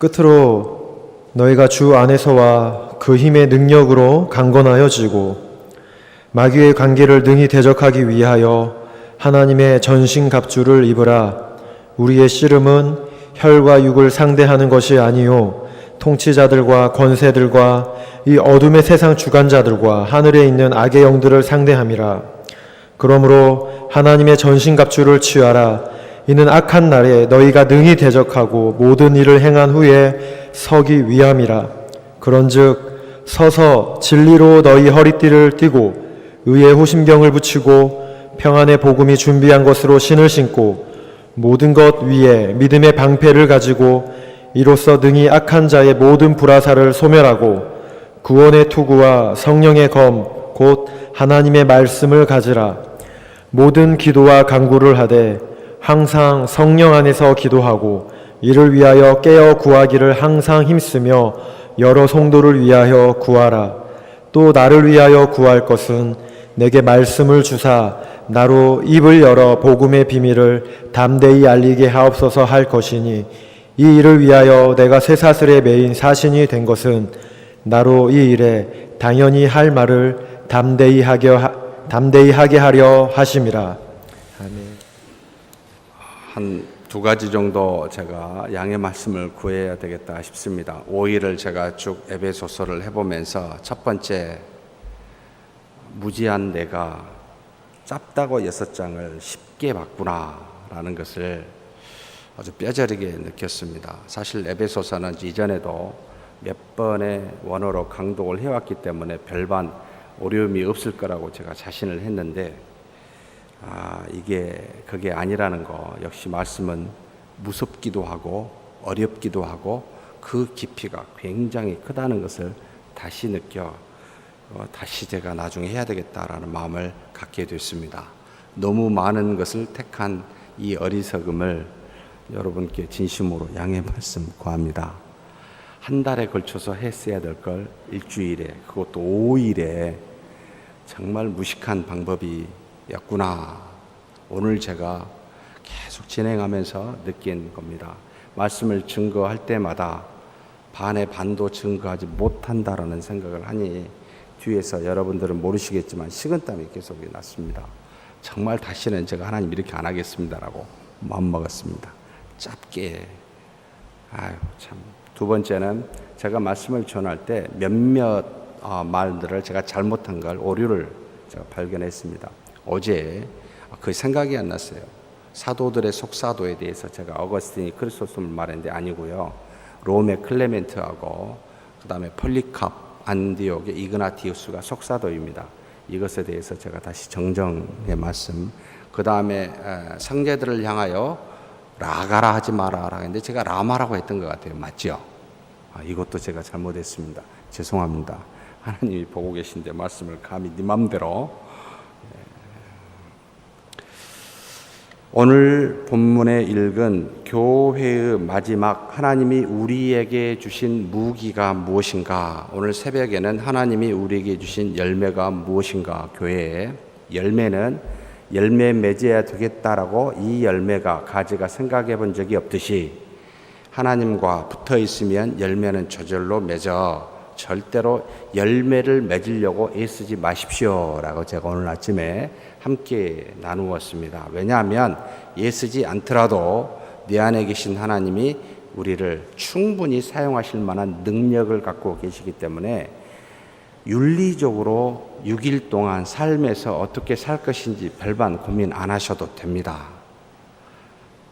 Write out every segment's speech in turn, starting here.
끝으로 너희가 주 안에서와 그 힘의 능력으로 강건하여지고 마귀의 관계를 능히 대적하기 위하여 하나님의 전신갑주를 입으라. 우리의 씨름은 혈과 육을 상대하는 것이 아니요 통치자들과 권세들과 이 어둠의 세상 주관자들과 하늘에 있는 악의 영들을 상대함이라. 그러므로 하나님의 전신갑주를 취하라. 이는 악한 날에 너희가 능히 대적하고 모든 일을 행한 후에 서기 위함이라. 그런즉 서서 진리로 너희 허리띠를 띠고 의의 호심경을 붙이고 평안의 복음이 준비한 것으로 신을 신고 모든 것 위에 믿음의 방패를 가지고 이로써 능히 악한 자의 모든 불화살을 소멸하고 구원의 투구와 성령의 검 곧 하나님의 말씀을 가지라. 모든 기도와 간구를 하되 항상 성령 안에서 기도하고 이를 위하여 깨어 구하기를 항상 힘쓰며 여러 성도를 위하여 구하라. 또 나를 위하여 구할 것은 내게 말씀을 주사 나로 입을 열어 복음의 비밀을 담대히 알리게 하옵소서 할 것이니 이 일을 위하여 내가 쇠사슬에 매인 사신이 된 것은 나로 이 일에 당연히 할 말을 담대히 하게 하려 하심이라. 아멘. 한 두 가지 정도 제가 양해 말씀을 구해야 되겠다 싶습니다. 5일을 제가 쭉 에베소서를 해보면서 첫 번째, 무지한 내가 짧다고 6장을 쉽게 봤구나 라는 것을 아주 뼈저리게 느꼈습니다. 사실 에베소서는 이전에도 몇 번의 원어로 강독을 해왔기 때문에 별반 어려움이 없을 거라고 제가 자신을 했는데 이게 그게 아니라는 거, 역시 말씀은 무섭기도 하고 어렵기도 하고 그 깊이가 굉장히 크다는 것을 다시 느껴 다시 제가 나중에 해야 되겠다라는 마음을 갖게 됐습니다. 너무 많은 것을 택한 이 어리석음을 여러분께 진심으로 양해 말씀 구합니다. 한 달에 걸쳐서 했어야 될 걸 일주일에, 그것도 5일에 정말 무식한 방법이었구나. 오늘 제가 계속 진행하면서 느낀 겁니다. 말씀을 증거할 때마다 반의 반도 증거하지 못한다라는 생각을 하니 뒤에서 여러분들은 모르시겠지만 식은땀이 계속 났습니다. 정말 다시는 제가 하나님 이렇게 안 하겠습니다라고 마음먹었습니다. 짧게. 참. 두 번째는 제가 말씀을 전할 때 몇몇 말들을 제가 잘못한 걸, 오류를 제가 발견했습니다. 어제 그 생각이 안 났어요. 사도들의 속사도에 대해서 제가 어거스틴이 크리스토스를 말했는데 아니고요. 롬의 클레멘트하고 그 다음에 폴리캅, 안디옥의 이그나티우스가 속사도입니다. 이것에 대해서 제가 다시 정정의 말씀. 그 다음에 성제들을 향하여 라가라 하지 마라 했는데 제가 라마라고 했던 것 같아요. 맞죠? 이것도 제가 잘못했습니다. 죄송합니다. 하나님이 보고 계신데 말씀을 감히 네 맘대로. 오늘 본문에 읽은 교회의 마지막, 하나님이 우리에게 주신 무기가 무엇인가? 오늘 새벽에는 하나님이 우리에게 주신 열매가 무엇인가? 교회의 열매는 열매 맺어야 되겠다라고 이 열매가, 가지가 생각해 본 적이 없듯이 하나님과 붙어 있으면 열매는 저절로 맺어 절대로 열매를 맺으려고 애쓰지 마십시오라고 제가 오늘 아침에 함께 나누었습니다. 왜냐하면 애쓰지 않더라도 내 안에 계신 하나님이 우리를 충분히 사용하실 만한 능력을 갖고 계시기 때문에 윤리적으로 6일 동안 삶에서 어떻게 살 것인지 별반 고민 안 하셔도 됩니다.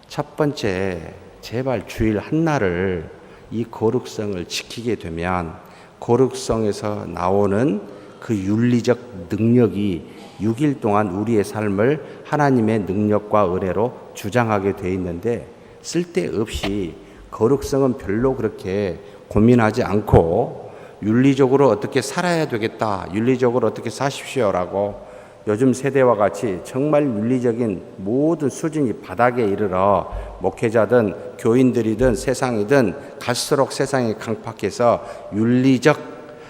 첫 번째, 제발 주일 한날을 이 거룩성을 지키게 되면 거룩성에서 나오는 그 윤리적 능력이 6일 동안 우리의 삶을 하나님의 능력과 은혜로 주장하게 돼 있는데, 쓸데없이 거룩성은 별로 그렇게 고민하지 않고 윤리적으로 어떻게 살아야 되겠다, 윤리적으로 어떻게 사십시오라고 요즘 세대와 같이 정말 윤리적인 모든 수준이 바닥에 이르러 목회자든 교인들이든 세상이든 갈수록 세상이 강팍해서 윤리적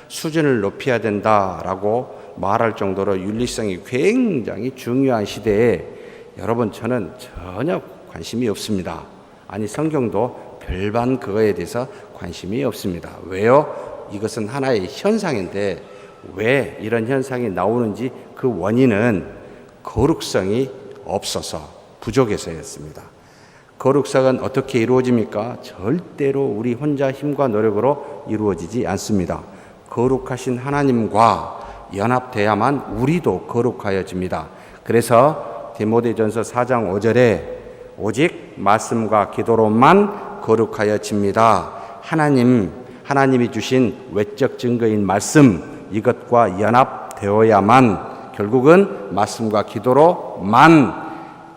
수준을 높여야 된다라고 말할 정도로 윤리성이 굉장히 중요한 시대에 여러분, 저는 전혀 관심이 없습니다. 아니, 성경도 별반 그거에 대해서 관심이 없습니다. 왜요? 이것은 하나의 현상인데 왜 이런 현상이 나오는지 그 원인은 거룩성이 없어서 부족해서였습니다. 거룩성은 어떻게 이루어집니까? 절대로 우리 혼자 힘과 노력으로 이루어지지 않습니다. 거룩하신 하나님과 연합돼야만 우리도 거룩하여집니다. 그래서 디모데전서 4장 5절에 오직 말씀과 기도로만 거룩하여집니다. 하나님이 주신 외적 증거인 말씀, 이것과 연합되어야만 결국은 말씀과 기도로만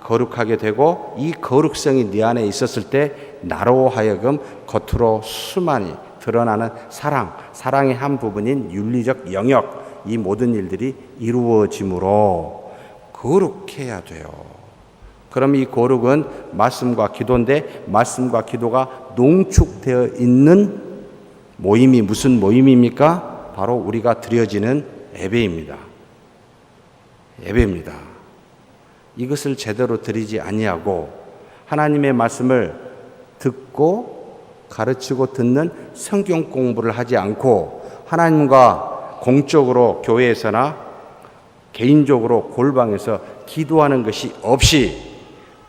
거룩하게 되고, 이 거룩성이 네 안에 있었을 때 나로 하여금 겉으로 수많이 드러나는 사랑의 한 부분인 윤리적 영역, 이 모든 일들이 이루어지므로 거룩해야 돼요. 그럼 이 거룩은 말씀과 기도인데, 말씀과 기도가 농축되어 있는 모임이 무슨 모임입니까? 바로 우리가 드려지는 예배입니다. 예배입니다. 이것을 제대로 드리지 아니하고 하나님의 말씀을 듣고 가르치고 듣는 성경 공부를 하지 않고 하나님과 공적으로 교회에서나 개인적으로 골방에서 기도하는 것이 없이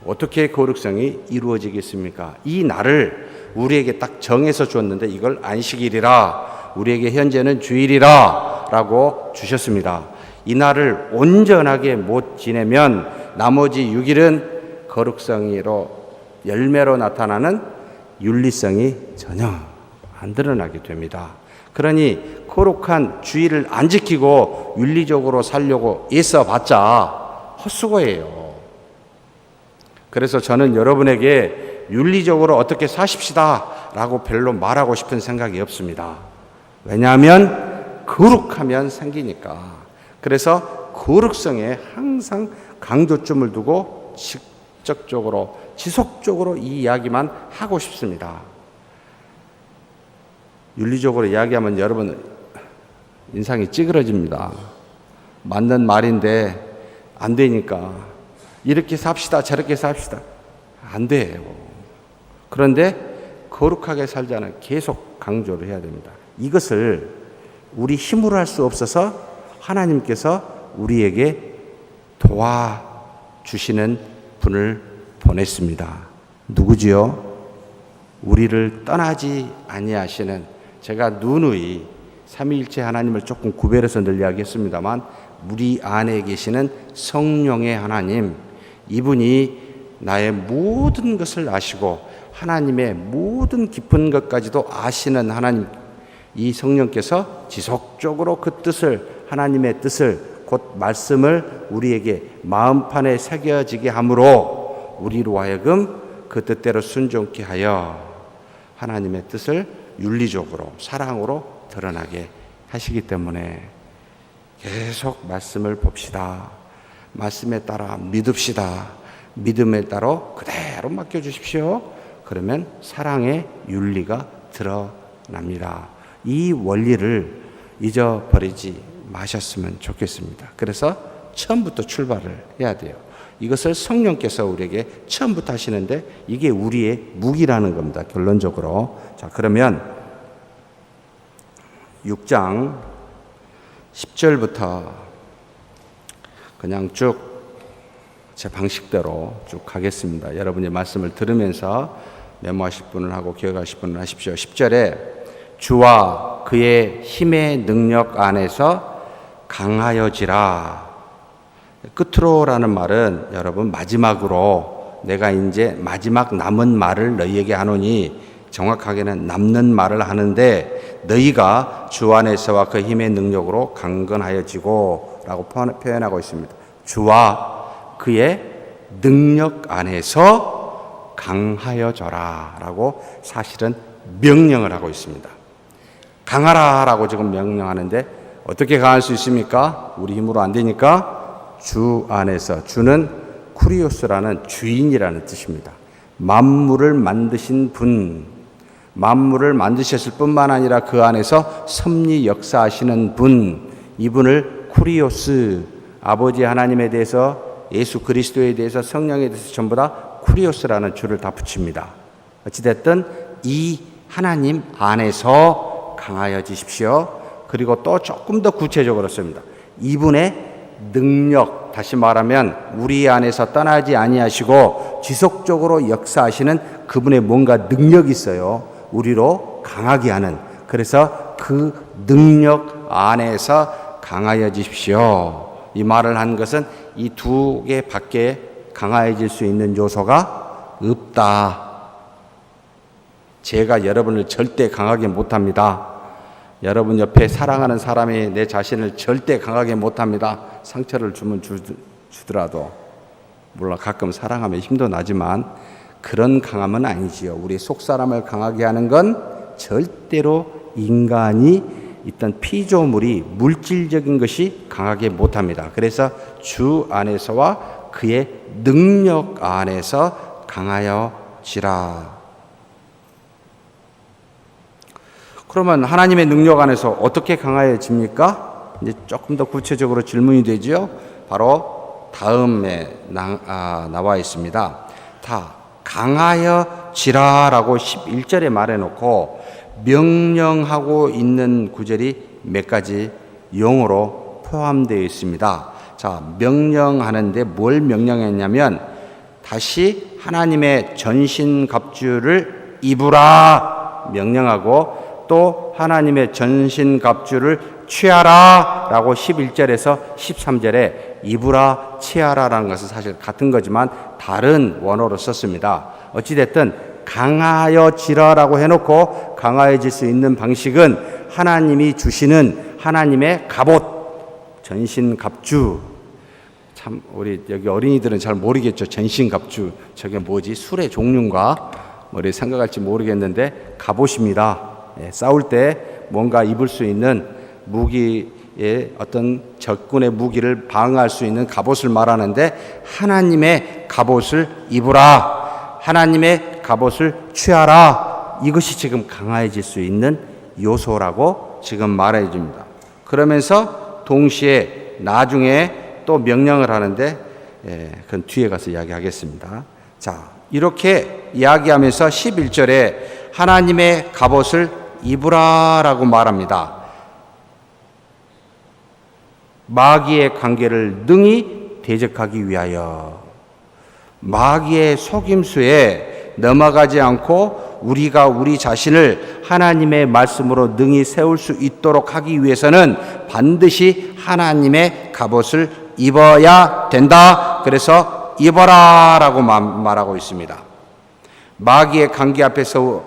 어떻게 거룩성이 이루어지겠습니까? 이 날을 우리에게 딱 정해서 줬는데 이걸 안식일이라, 우리에게 현재는 주일이라 라고 주셨습니다. 이 날을 온전하게 못 지내면 나머지 6일은 거룩성으로 열매로 나타나는 윤리성이 전혀 안 드러나게 됩니다. 그러니 거룩한 주일을 안 지키고 윤리적으로 살려고 애써봤자 헛수고예요. 그래서 저는 여러분에게 윤리적으로 어떻게 사십시다 라고 별로 말하고 싶은 생각이 없습니다. 왜냐하면 거룩하면 생기니까. 그래서 거룩성에 항상 강조점을 두고 직접적으로 지속적으로 이 이야기만 하고 싶습니다. 윤리적으로 이야기하면 여러분 인상이 찌그러집니다. 맞는 말인데 안 되니까 이렇게 삽시다 저렇게 삽시다 안 돼요. 그런데 거룩하게 살자는 계속 강조를 해야 됩니다. 이것을 우리 힘으로 할 수 없어서 하나님께서 우리에게 도와주시는 분을 보냈습니다. 누구지요? 우리를 떠나지 아니하시는, 제가 누누이 삼위일체 하나님을 조금 구별해서 늘 이야기했습니다만 우리 안에 계시는 성령의 하나님, 이분이 나의 모든 것을 아시고 하나님의 모든 깊은 것까지도 아시는 하나님, 이 성령께서 지속적으로 그 뜻을, 하나님의 뜻을, 곧 말씀을 우리에게 마음판에 새겨지게 함으로 우리로 하여금 그 뜻대로 순종케 하여 하나님의 뜻을 윤리적으로 사랑으로 드러나게 하시기 때문에 계속 말씀을 봅시다. 말씀에 따라 믿읍시다. 믿음에 따라 그대로 맡겨주십시오. 그러면 사랑의 윤리가 드러납니다. 이 원리를 잊어버리지 마셨으면 좋겠습니다. 그래서 처음부터 출발을 해야 돼요. 이것을 성령께서 우리에게 처음부터 하시는데 이게 우리의 무기라는 겁니다. 결론적으로. 자, 그러면 6장 10절부터 그냥 쭉 제 방식대로 쭉 가겠습니다. 여러분이 말씀을 들으면서 메모하실 분을 하고 기억하실 분을 하십시오. 10절에 주와 그의 힘의 능력 안에서 강하여지라. 끝으로라는 말은 여러분 마지막으로 내가 이제 마지막 남은 말을 너희에게 하노니, 정확하게는 남는 말을 하는데 너희가 주 안에서와 그 힘의 능력으로 강건하여지고 라고 표현하고 있습니다. 주와 그의 능력 안에서 강하여져라 라고 사실은 명령을 하고 있습니다. 강하라 라고 지금 명령하는데 어떻게 강할 수 있습니까? 우리 힘으로 안 되니까 주 안에서, 주는 쿠리오스라는 주인이라는 뜻입니다. 만물을 만드신 분, 만물을 만드셨을 뿐만 아니라 그 안에서 섭리 역사하시는 분, 이분을 쿠리오스, 아버지 하나님에 대해서, 예수 그리스도에 대해서, 성령에 대해서 전부 다 쿠리오스라는 줄을 다 붙입니다. 어찌됐든 이 하나님 안에서 강하여지십시오. 그리고 또 조금 더 구체적으로 씁니다. 이분의 능력, 다시 말하면 우리 안에서 떠나지 아니하시고 지속적으로 역사하시는 그분의 뭔가 능력이 있어요. 우리로 강하게 하는. 그래서 그 능력 안에서 강하여지십시오. 이 말을 한 것은 이 두 개 밖에 강하여질 수 있는 요소가 없다. 제가 여러분을 절대 강하게 못합니다. 여러분 옆에 사랑하는 사람이 내 자신을 절대 강하게 못합니다. 상처를 주면 주더라도 물론 가끔 사랑하면 힘도 나지만 그런 강함은 아니지요. 우리 속사람을 강하게 하는 건 절대로 인간이 있던 피조물이 물질적인 것이 강하게 못합니다. 그래서 주 안에서와 그의 능력 안에서 강하여지라. 그러면 하나님의 능력 안에서 어떻게 강하여집니까? 이제 조금 더 구체적으로 질문이 되죠. 바로 다음에 나와 있습니다. 다 강하여지라라고 11절에 말해놓고 명령하고 있는 구절이 몇 가지 용어로 포함되어 있습니다. 자, 명령하는데 뭘 명령했냐면 다시 하나님의 전신갑주를 입으라 명령하고 또 하나님의 전신갑주를 취하라 라고 11절에서 13절에 입으라 취하라라는 것은 사실 같은 거지만 다른 원어로 썼습니다. 어찌됐든 강하여지라라고 해놓고 강하여질 수 있는 방식은 하나님이 주시는 하나님의 갑옷, 전신갑주. 참 우리 여기 어린이들은 잘 모르겠죠. 전신갑주 저게 뭐지? 술의 종류인가? 머리에 생각할지 모르겠는데 갑옷입니다. 예, 싸울 때 뭔가 입을 수 있는 무기의 어떤 적군의 무기를 방어할 수 있는 갑옷을 말하는데 하나님의 갑옷을 입으라, 하나님의 갑옷을 취하라. 이것이 지금 강화해질 수 있는 요소라고 지금 말해 줍니다. 그러면서 동시에 나중에 또 명령을 하는데 그건 뒤에 가서 이야기하겠습니다. 자, 이렇게 이야기하면서 11절에 하나님의 갑옷을 입으라라고 말합니다. 마귀의 관계를 능히 대적하기 위하여 마귀의 속임수에 넘어가지 않고 우리가 우리 자신을 하나님의 말씀으로 능히 세울 수 있도록 하기 위해서는 반드시 하나님의 갑옷을 입어야 된다. 그래서 입어라라고 말하고 있습니다. 마귀의 관계 앞에서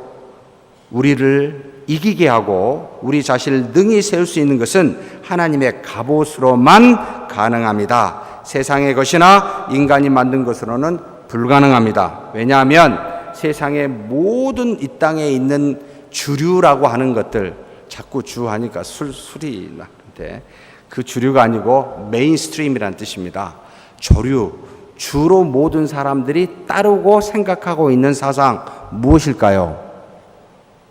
우리를 이기게 하고 우리 자신을 능히 세울 수 있는 것은 하나님의 갑옷으로만 가능합니다. 세상의 것이나 인간이 만든 것으로는 불가능합니다. 왜냐하면 세상의 모든 이 땅에 있는 주류라고 하는 것들, 자꾸 주 하니까 술이 나는데 그 주류가 아니고 메인스트림이라는 뜻입니다. 조류, 주로 모든 사람들이 따르고 생각하고 있는 사상 무엇일까요?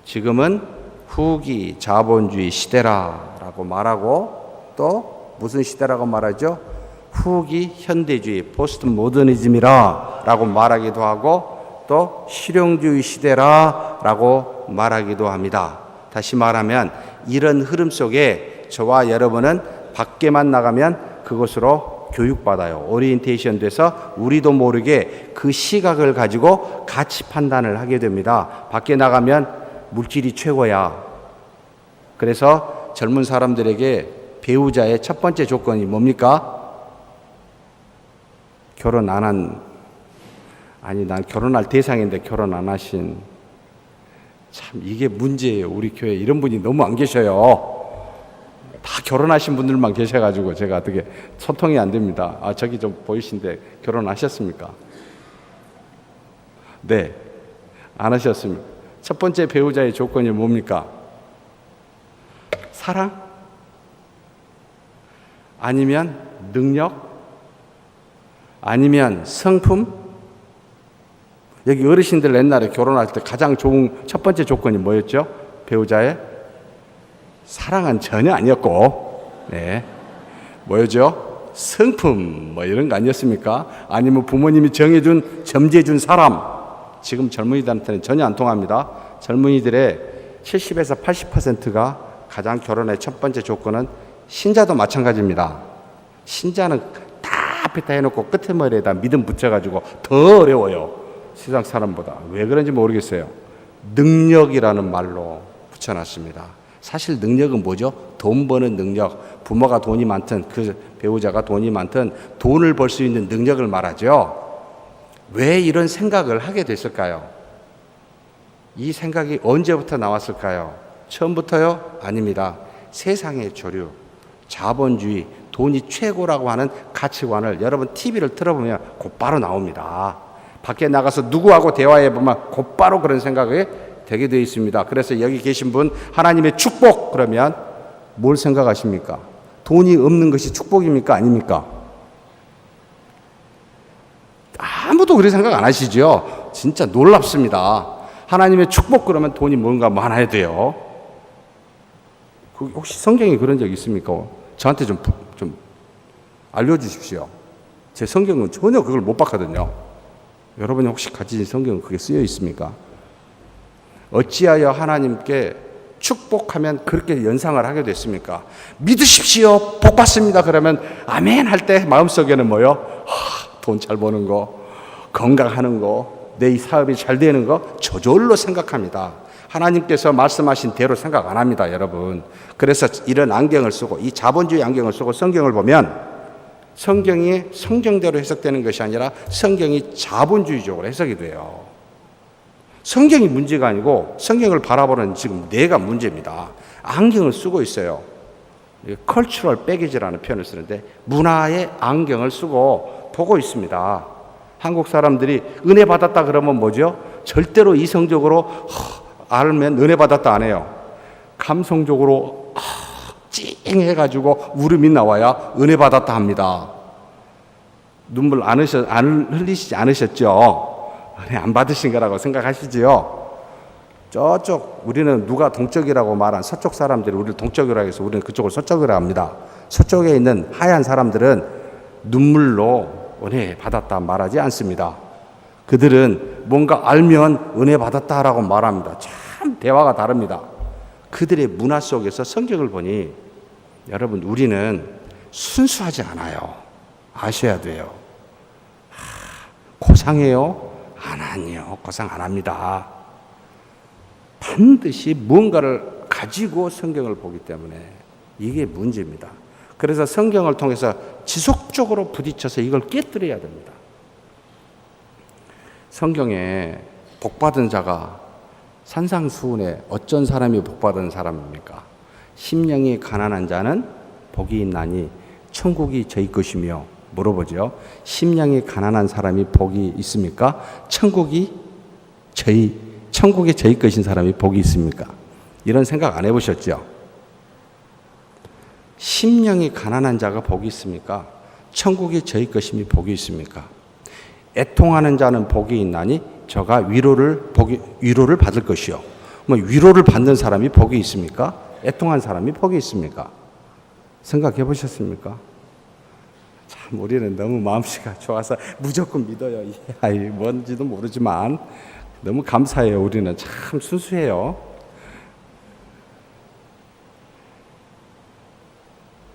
지금은 후기 자본주의 시대라고 말하고 또 무슨 시대라고 말하죠? 후기 현대주의 포스트 모더니즘이라고 말하기도 하고 또 실용주의 시대라고 말하기도 합니다. 다시 말하면 이런 흐름 속에 저와 여러분은 밖에만 나가면 그것으로 교육받아요. 오리엔테이션 돼서 우리도 모르게 그 시각을 가지고 가치 판단을 하게 됩니다. 밖에 나가면 물질이 최고야. 그래서 젊은 사람들에게 배우자의 첫 번째 조건이 뭡니까? 결혼 안 한, 아니 난 결혼할 대상인데 결혼 안 하신, 참 이게 문제예요. 우리 교회에 이런 분이 너무 안 계셔요. 다 결혼하신 분들만 계셔가지고 제가 어떻게 소통이 안 됩니다. 아, 저기 좀 보이신데 결혼하셨습니까? 네, 안 하셨습니까? 첫 번째 배우자의 조건이 뭡니까? 사랑? 아니면 능력? 아니면 성품? 여기 어르신들 옛날에 결혼할 때 가장 좋은 첫 번째 조건이 뭐였죠? 배우자의 사랑은 전혀 아니었고, 네, 뭐였죠? 성품 뭐 이런 거 아니었습니까? 아니면 부모님이 정해준 점지해준 사람. 지금 젊은이들한테는 전혀 안 통합니다. 젊은이들의 70에서 80%가 가장 결혼의 첫 번째 조건은 신자도 마찬가지입니다. 신자는 다 앞에다 해놓고 끝에 머리에다 믿음 붙여가지고 더 어려워요. 세상 사람보다. 왜 그런지 모르겠어요. 능력이라는 말로 붙여놨습니다. 사실 능력은 뭐죠? 돈 버는 능력. 부모가 돈이 많든 그 배우자가 돈이 많든 돈을 벌 수 있는 능력을 말하죠. 왜 이런 생각을 하게 됐을까요? 이 생각이 언제부터 나왔을까요? 처음부터요? 아닙니다. 세상의 조류, 자본주의, 돈이 최고라고 하는 가치관을 여러분 TV를 틀어보면 곧바로 나옵니다. 밖에 나가서 누구하고 대화해보면 곧바로 그런 생각이 되게 되어 있습니다. 그래서 여기 계신 분 하나님의 축복 그러면 뭘 생각하십니까? 돈이 없는 것이 축복입니까? 아닙니까? 아무도 그렇게 생각 안 하시죠? 진짜 놀랍습니다. 하나님의 축복 그러면 돈이 뭔가 많아야 돼요. 혹시 성경에 그런 적 있습니까? 저한테 좀 알려주십시오. 제 성경은 전혀 그걸 못 봤거든요. 여러분이 혹시 가진 성경은 그게 쓰여 있습니까? 어찌하여 하나님께 축복하면 그렇게 연상을 하게 됐습니까? 믿으십시오. 복 받습니다. 그러면 아멘 할 때 마음속에는 뭐요? 돈 잘 버는 거, 건강하는 거, 내 이 사업이 잘 되는 거 저절로 생각합니다. 하나님께서 말씀하신 대로 생각 안 합니다, 여러분. 그래서 이런 안경을 쓰고 이 자본주의 안경을 쓰고 성경을 보면 성경이 성경대로 해석되는 것이 아니라 성경이 자본주의적으로 해석이 돼요. 성경이 문제가 아니고 성경을 바라보는 지금 내가 문제입니다. 안경을 쓰고 있어요. 컬처럴 백이지라는 표현을 쓰는데 문화의 안경을 쓰고 보고 있습니다. 한국 사람들이 은혜 받았다 그러면 뭐죠? 절대로 이성적으로 알면 은혜 받았다 안 해요. 감성적으로 찡해가지고 울음이 나와야 은혜 받았다 합니다. 눈물 안 흘리시지 않으셨죠? 은혜 안 받으신 거라고 생각하시지요? 저쪽 우리는 누가 동쪽이라고 말한 서쪽 사람들이 우리를 동쪽이라고 해서 우리는 그쪽을 서쪽이라고 합니다. 서쪽에 있는 하얀 사람들은 눈물로 은혜 받았다 말하지 않습니다. 그들은 뭔가 알면 은혜 받았다라고 말합니다. 참 대화가 다릅니다. 그들의 문화 속에서 성경을 보니 여러분 우리는 순수하지 않아요. 아셔야 돼요. 고상해요? 안 하니요. 고상 안 합니다. 반드시 무언가를 가지고 성경을 보기 때문에 이게 문제입니다. 그래서 성경을 통해서 지속적으로 부딪혀서 이걸 깨뜨려야 됩니다. 성경에 복받은 자가 산상수훈에 어쩐 사람이 복받은 사람입니까? 심령이 가난한 자는 복이 있나니 천국이 저희 것이며 물어보죠. 심령이 가난한 사람이 복이 있습니까? 천국이 저희 것인 사람이 복이 있습니까? 이런 생각 안 해보셨죠? 심령이 가난한 자가 복이 있습니까? 천국이 저희 것이니 복이 있습니까? 애통하는 자는 복이 있나니 저가 위로를 받을 것이요. 뭐 위로를 받는 사람이 복이 있습니까? 애통한 사람이 복이 있습니까? 생각해 보셨습니까? 참 우리는 너무 마음씨가 좋아서 무조건 믿어요. 뭔지도 모르지만 너무 감사해요. 우리는 참 순수해요.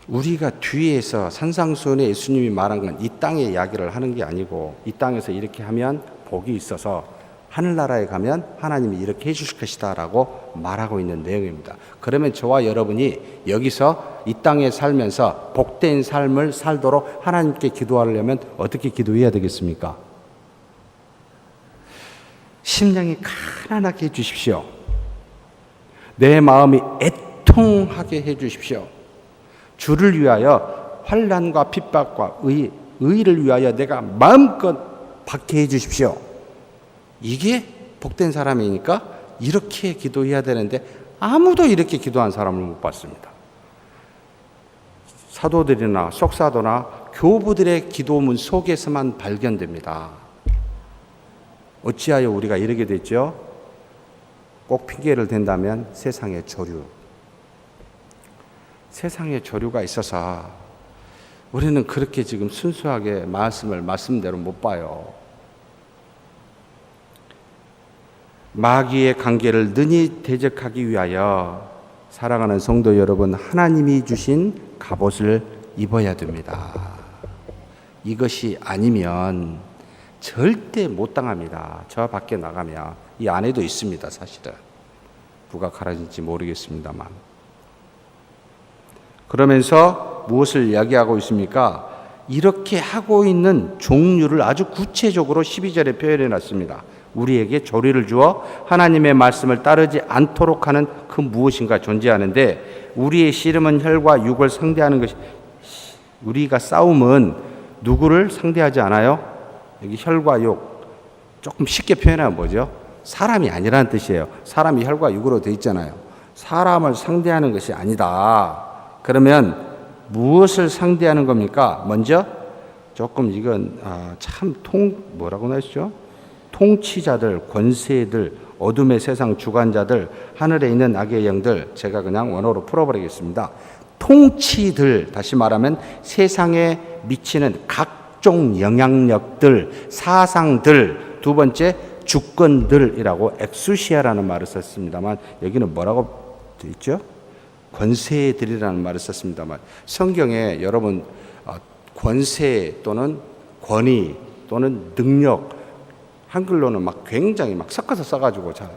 우리가 뒤에서 산상수훈에 예수님이 말한 건 이 땅의 이야기를 하는 게 아니고 이 땅에서 이렇게 하면 복이 있어서 하늘나라에 가면 하나님이 이렇게 해주실 것이다 라고 말하고 있는 내용입니다. 그러면 저와 여러분이 여기서 이 땅에 살면서 복된 삶을 살도록 하나님께 기도하려면 어떻게 기도해야 되겠습니까? 심령이 가난하게 해주십시오. 내 마음이 애통하게 해주십시오. 주를 위하여 환난과 핍박과 의를 위하여 내가 마음껏 받게 해주십시오. 이게 복된 사람이니까 이렇게 기도해야 되는데 아무도 이렇게 기도한 사람을 못 봤습니다. 사도들이나 속사도나 교부들의 기도문 속에서만 발견됩니다. 어찌하여 우리가 이렇게 됐죠? 꼭 핑계를 댄다면 세상의 조류. 세상의 조류가 있어서 우리는 그렇게 지금 순수하게 말씀대로 못 봐요. 마귀의 관계를 능히 대적하기 위하여 사랑하는 성도 여러분, 하나님이 주신 갑옷을 입어야 됩니다. 이것이 아니면 절대 못 당합니다. 저 밖에 나가면. 이 안에도 있습니다, 사실은. 누가 가라진지 모르겠습니다만. 그러면서 무엇을 이야기하고 있습니까? 이렇게 하고 있는 종류를 아주 구체적으로 12절에 표현해 놨습니다. 우리에게 조리를 주어 하나님의 말씀을 따르지 않도록 하는 그 무엇인가 존재하는데, 우리의 씨름은 혈과 육을 상대하는 것이, 우리가 싸움은 누구를 상대하지 않아요? 여기 혈과 육, 조금 쉽게 표현하면 뭐죠? 사람이 아니라는 뜻이에요. 사람이 혈과 육으로 되어 있잖아요. 사람을 상대하는 것이 아니다. 그러면 무엇을 상대하는 겁니까? 먼저 조금 이건 뭐라고 하시죠? 통치자들, 권세들, 어둠의 세상 주관자들, 하늘에 있는 악의 영들, 제가 그냥 원어로 풀어버리겠습니다. 통치들, 다시 말하면 세상에 미치는 각종 영향력들, 사상들, 두 번째 주권들이라고 엑수시아라는 말을 썼습니다만, 여기는 뭐라고 되어 있죠? 권세들이라는 말을 썼습니다만, 성경에 여러분 권세 또는 권위 또는 능력, 한글로는 막 굉장히 막 섞어서 써가지고 잘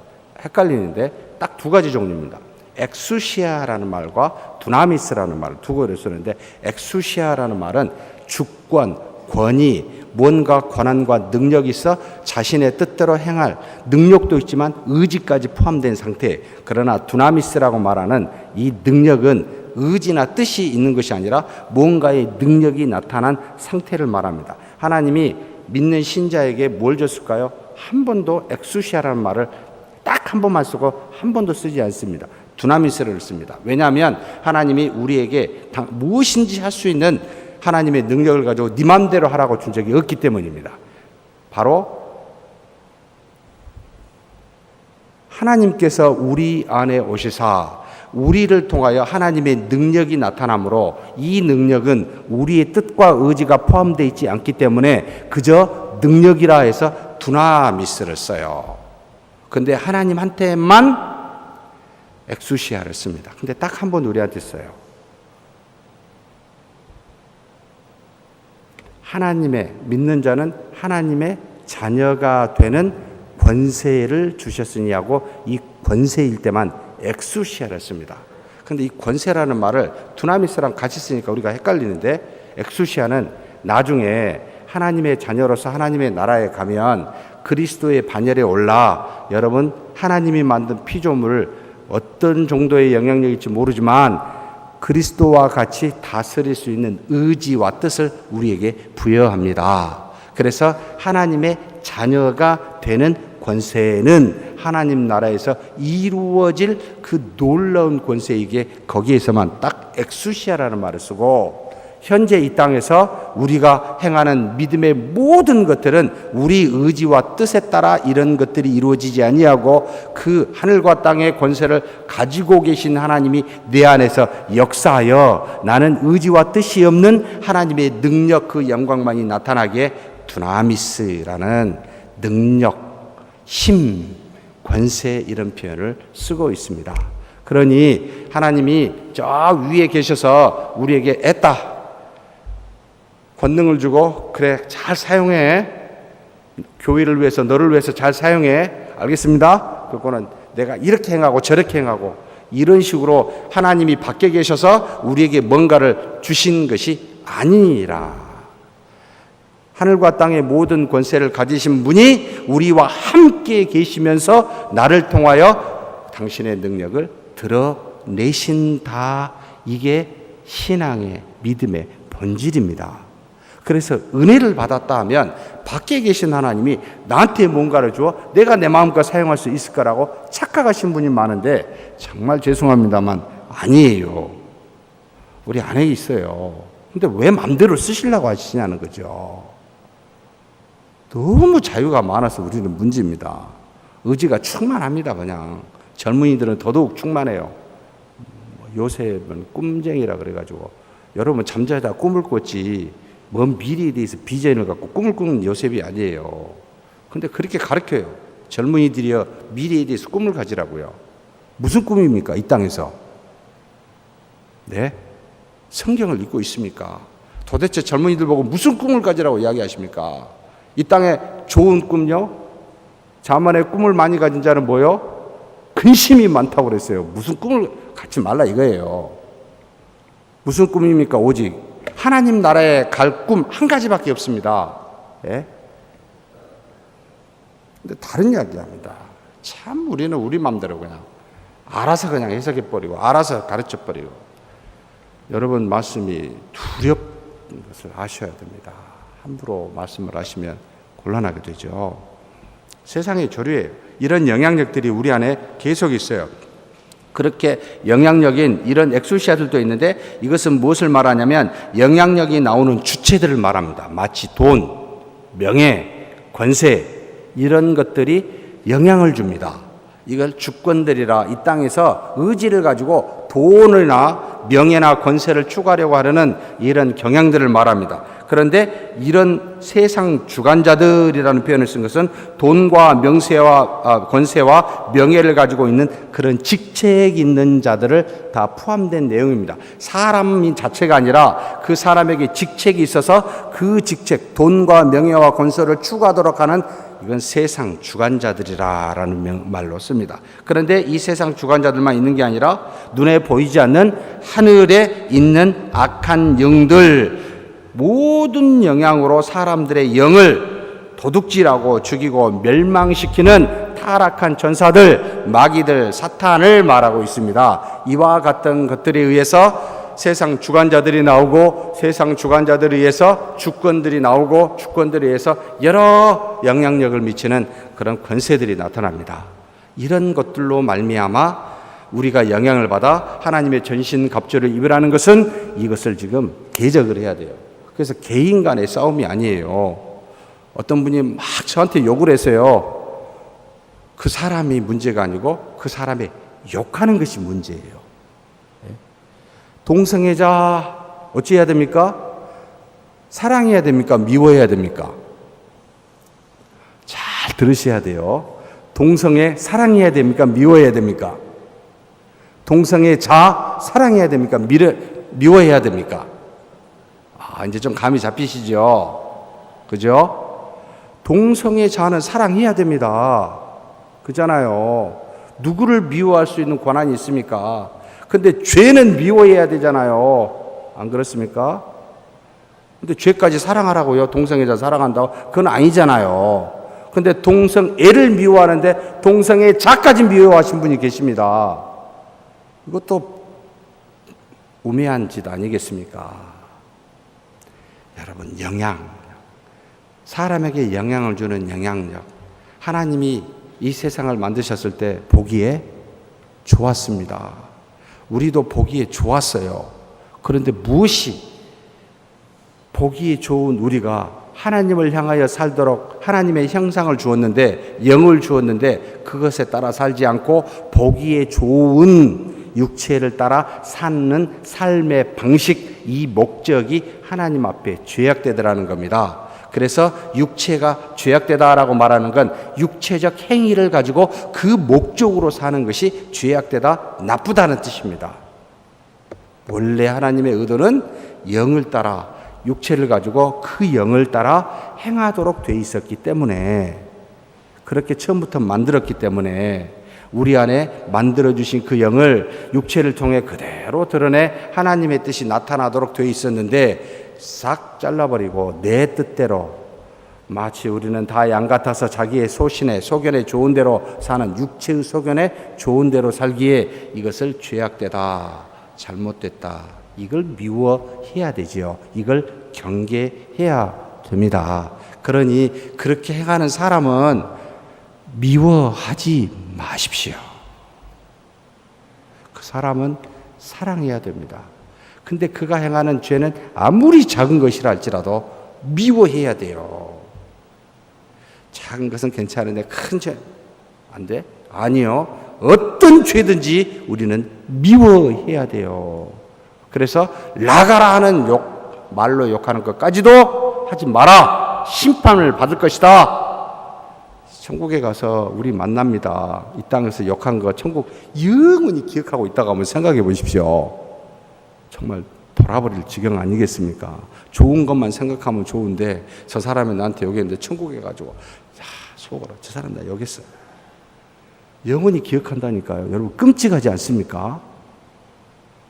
헷갈리는데 딱 두 가지 종류입니다. 엑수시아라는 말과 두나미스라는 말을 두 개를 쓰는데, 엑수시아라는 말은 주권, 권위, 뭔가 권한과 능력이 있어 자신의 뜻대로 행할 능력도 있지만 의지까지 포함된 상태. 그러나 두나미스라고 말하는 이 능력은 의지나 뜻이 있는 것이 아니라 뭔가의 능력이 나타난 상태를 말합니다. 하나님이 믿는 신자에게 뭘 줬을까요? 한 번도 엑수시아라는 말을 딱 한 번만 쓰고 한 번도 쓰지 않습니다. 두나미스를 씁니다. 왜냐하면 하나님이 우리에게 무엇인지 할 수 있는 하나님의 능력을 가지고 네 맘대로 하라고 준 적이 없기 때문입니다. 바로 하나님께서 우리 안에 오시사 우리를 통하여 하나님의 능력이 나타나므로, 이 능력은 우리의 뜻과 의지가 포함되어 있지 않기 때문에 그저 능력이라 해서 두나미스를 써요. 근데 하나님한테만 엑수시아를 씁니다. 근데 딱 한 번 우리한테 써요. 믿는 자는 하나님의 자녀가 되는 권세를 주셨으니 하고, 이 권세일 때만 엑수시아를 씁니다. 근데 이 권세라는 말을 두나미스랑 같이 쓰니까 우리가 헷갈리는데, 엑수시아는 나중에 하나님의 자녀로서 하나님의 나라에 가면 그리스도의 반열에 올라, 여러분 하나님이 만든 피조물을 어떤 정도의 영향력일지 모르지만 그리스도와 같이 다스릴 수 있는 의지와 뜻을 우리에게 부여합니다. 그래서 하나님의 자녀가 되는 권세는 하나님 나라에서 이루어질 그 놀라운 권세이기에 거기에서만 딱 엑수시아라는 말을 쓰고, 현재 이 땅에서 우리가 행하는 믿음의 모든 것들은 우리 의지와 뜻에 따라 이런 것들이 이루어지지 아니하고, 그 하늘과 땅의 권세를 가지고 계신 하나님이 내 안에서 역사하여 나는 의지와 뜻이 없는 하나님의 능력, 그 영광만이 나타나기에 두나미스라는 능력, 힘, 권세, 이런 표현을 쓰고 있습니다. 그러니 하나님이 저 위에 계셔서 우리에게 애따 권능을 주고, 그래 잘 사용해, 교회를 위해서 너를 위해서 잘 사용해, 알겠습니다. 그거는 내가 이렇게 행하고 저렇게 행하고, 이런 식으로 하나님이 밖에 계셔서 우리에게 뭔가를 주신 것이 아니라, 하늘과 땅의 모든 권세를 가지신 분이 우리와 함께 계시면서 나를 통하여 당신의 능력을 드러내신다. 이게 신앙의, 믿음의 본질입니다. 그래서 은혜를 받았다 하면 밖에 계신 하나님이 나한테 뭔가를 주어 내가 내 마음껏 사용할 수 있을 거라고 착각하신 분이 많은데, 정말 죄송합니다만 아니에요. 우리 안에 있어요. 근데 왜 마음대로 쓰시려고 하시냐는 거죠. 너무 자유가 많아서 우리는 문제입니다. 의지가 충만합니다. 그냥 젊은이들은 더더욱 충만해요. 요셉은 꿈쟁이라 그래가지고, 여러분 잠자다 꿈을 꿨지 먼 미래에 대해서 비전을 갖고 꿈을 꾸는 요셉이 아니에요. 근데 그렇게 가르쳐요. 젊은이들이여 미래에 대해서 꿈을 가지라고요. 무슨 꿈입니까? 이 땅에서. 네? 성경을 읽고 있습니까? 도대체 젊은이들 보고 무슨 꿈을 가지라고 이야기하십니까? 이 땅에 좋은 꿈요? 자만의 꿈을 많이 가진 자는 뭐요? 근심이 많다고 그랬어요. 무슨 꿈을 갖지 말라 이거예요. 무슨 꿈입니까? 오직 하나님 나라에 갈 꿈 한 가지밖에 없습니다. 예? 근데 다른 이야기합니다. 참 우리는 우리 마음대로 그냥 알아서 그냥 해석해버리고 알아서 가르쳐버리고. 여러분 말씀이 두렵는 것을 아셔야 됩니다. 함부로 말씀을 하시면 곤란하게 되죠. 세상의 조류예요. 이런 영향력들이 우리 안에 계속 있어요. 그렇게 영향력인 이런 엑소시아들도 있는데 이것은 무엇을 말하냐면 영향력이 나오는 주체들을 말합니다. 마치 돈, 명예, 권세 이런 것들이 영향을 줍니다. 이걸 주권들이라 이 땅에서 의지를 가지고 돈이나 명예나 권세를 추구하려고 하려는 이런 경향들을 말합니다. 그런데 이런 세상 주관자들이라는 표현을 쓴 것은 돈과 권세와 명예를 가지고 있는 그런 직책 있는 자들을 다 포함된 내용입니다. 사람 자체가 아니라 그 사람에게 직책이 있어서 그 직책, 돈과 명예와 권세를 추구하도록 하는 이건 세상 주관자들이라는 말로 씁니다. 그런데 이 세상 주관자들만 있는 게 아니라 눈에 보이지 않는 하늘에 있는 악한 영들, 모든 영향으로 사람들의 영을 도둑질하고 죽이고 멸망시키는 타락한 전사들, 마귀들, 사탄을 말하고 있습니다. 이와 같은 것들에 의해서 세상 주관자들이 나오고 세상 주관자들에 의해서 주권들이 나오고 주권들에 의해서 여러 영향력을 미치는 그런 권세들이 나타납니다. 이런 것들로 말미암아 우리가 영향을 받아 하나님의 전신갑주를 입으라는 것은 이것을 지금 개적을 해야 돼요. 그래서 개인 간의 싸움이 아니에요. 어떤 분이 막 저한테 욕을 해서요. 그 사람이 문제가 아니고 그 사람의 욕하는 것이 문제예요. 동성애자 어찌해야 됩니까? 사랑해야 됩니까? 미워해야 됩니까? 잘 들으셔야 돼요. 동성애 사랑해야 됩니까? 미워해야 됩니까? 동성애자 사랑해야 됩니까? 미워해야 됩니까? 이제 좀 감이 잡히시죠? 그죠? 동성애자는 사랑해야 됩니다. 그잖아요. 누구를 미워할 수 있는 권한이 있습니까? 근데 죄는 미워해야 되잖아요. 안 그렇습니까? 근데 죄까지 사랑하라고요? 동성애자 사랑한다고? 그건 아니잖아요. 근데 동성애를 미워하는데 동성애자까지 미워하신 분이 계십니다. 이것도 우매한 짓 아니겠습니까? 여러분, 사람에게 영향을 주는 영향력. 하나님이 이 세상을 만드셨을 때 보기에 좋았습니다. 우리도 보기에 좋았어요. 그런데 무엇이 보기에 좋은 우리가 하나님을 향하여 살도록 하나님의 형상을 주었는데, 영을 주었는데 그것에 따라 살지 않고 보기에 좋은 육체를 따라 사는 삶의 방식, 이 목적이 하나님 앞에 죄악되더라는 겁니다. 그래서 육체가 죄악되다라고 말하는 건 육체적 행위를 가지고 그 목적으로 사는 것이 죄악되다, 나쁘다는 뜻입니다. 원래 하나님의 의도는 영을 따라, 육체를 가지고 그 영을 따라 행하도록 돼 있었기 때문에, 그렇게 처음부터 만들었기 때문에 우리 안에 만들어주신 그 영을 육체를 통해 그대로 드러내 하나님의 뜻이 나타나도록 되어 있었는데 싹 잘라버리고 내 뜻대로, 마치 우리는 다 양 같아서 자기의 소신에 소견에 좋은 대로 사는 육체의 소견에 좋은 대로 살기에 이것을 죄악되다, 잘못됐다, 이걸 미워해야 되지요. 이걸 경계해야 됩니다. 그러니 그렇게 행하는 사람은 미워하지 마십시오. 그 사람은 사랑해야 됩니다. 근데 그가 행하는 죄는 아무리 작은 것이라 할지라도 미워해야 돼요. 작은 것은 괜찮은데 큰 죄 안 돼? 아니요. 어떤 죄든지 우리는 미워해야 돼요. 그래서 나가라 하는 말로 욕하는 것까지도 하지 마라. 심판을 받을 것이다. 천국에 가서 우리 만납니다. 이 땅에서 욕한 거 천국 영원히 기억하고 있다가 한번 생각해 보십시오. 정말 돌아버릴 지경 아니겠습니까? 좋은 것만 생각하면 좋은데 저 사람이 나한테 욕했는데 천국에 가지고 야, 속으로 저 사람 나 욕했어. 영원히 기억한다니까요. 여러분 끔찍하지 않습니까?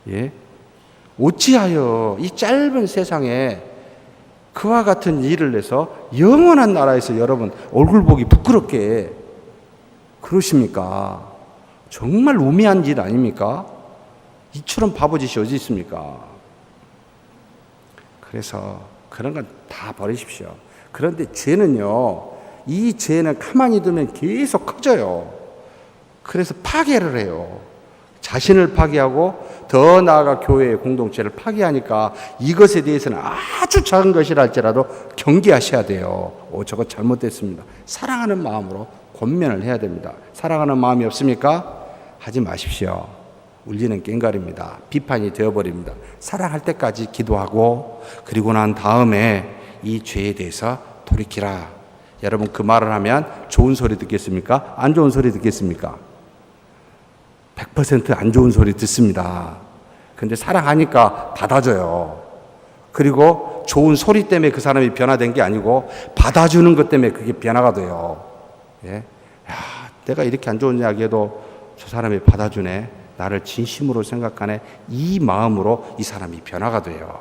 예? 어찌하여 이 짧은 세상에 그와 같은 일을 해서 영원한 나라에서 여러분 얼굴 보기 부끄럽게 그러십니까? 정말 우매한 일 아닙니까? 이처럼 바보짓이 어디 있습니까? 그래서 그런 건 다 버리십시오. 그런데 죄는요, 이 죄는 가만히 두면 계속 커져요. 그래서 파괴를 해요. 자신을 파괴하고 더 나아가 교회의 공동체를 파괴하니까 이것에 대해서는 아주 작은 것이라 할지라도 경계하셔야 돼요. 저거 잘못됐습니다. 사랑하는 마음으로 권면을 해야 됩니다. 사랑하는 마음이 없습니까? 하지 마십시오. 울리는 꽹과리입니다. 비판이 되어버립니다. 사랑할 때까지 기도하고 그리고 난 다음에 이 죄에 대해서 돌이키라. 여러분 그 말을 하면 좋은 소리 듣겠습니까? 안 좋은 소리 듣겠습니까? 100% 안 좋은 소리 듣습니다. 근데 사랑하니까 받아줘요. 그리고 좋은 소리 때문에 그 사람이 변화된 게 아니고 받아주는 것 때문에 그게 변화가 돼요. 예? 야, 내가 이렇게 안 좋은 이야기해도 저 사람이 받아주네. 나를 진심으로 생각하네. 이 마음으로 이 사람이 변화가 돼요.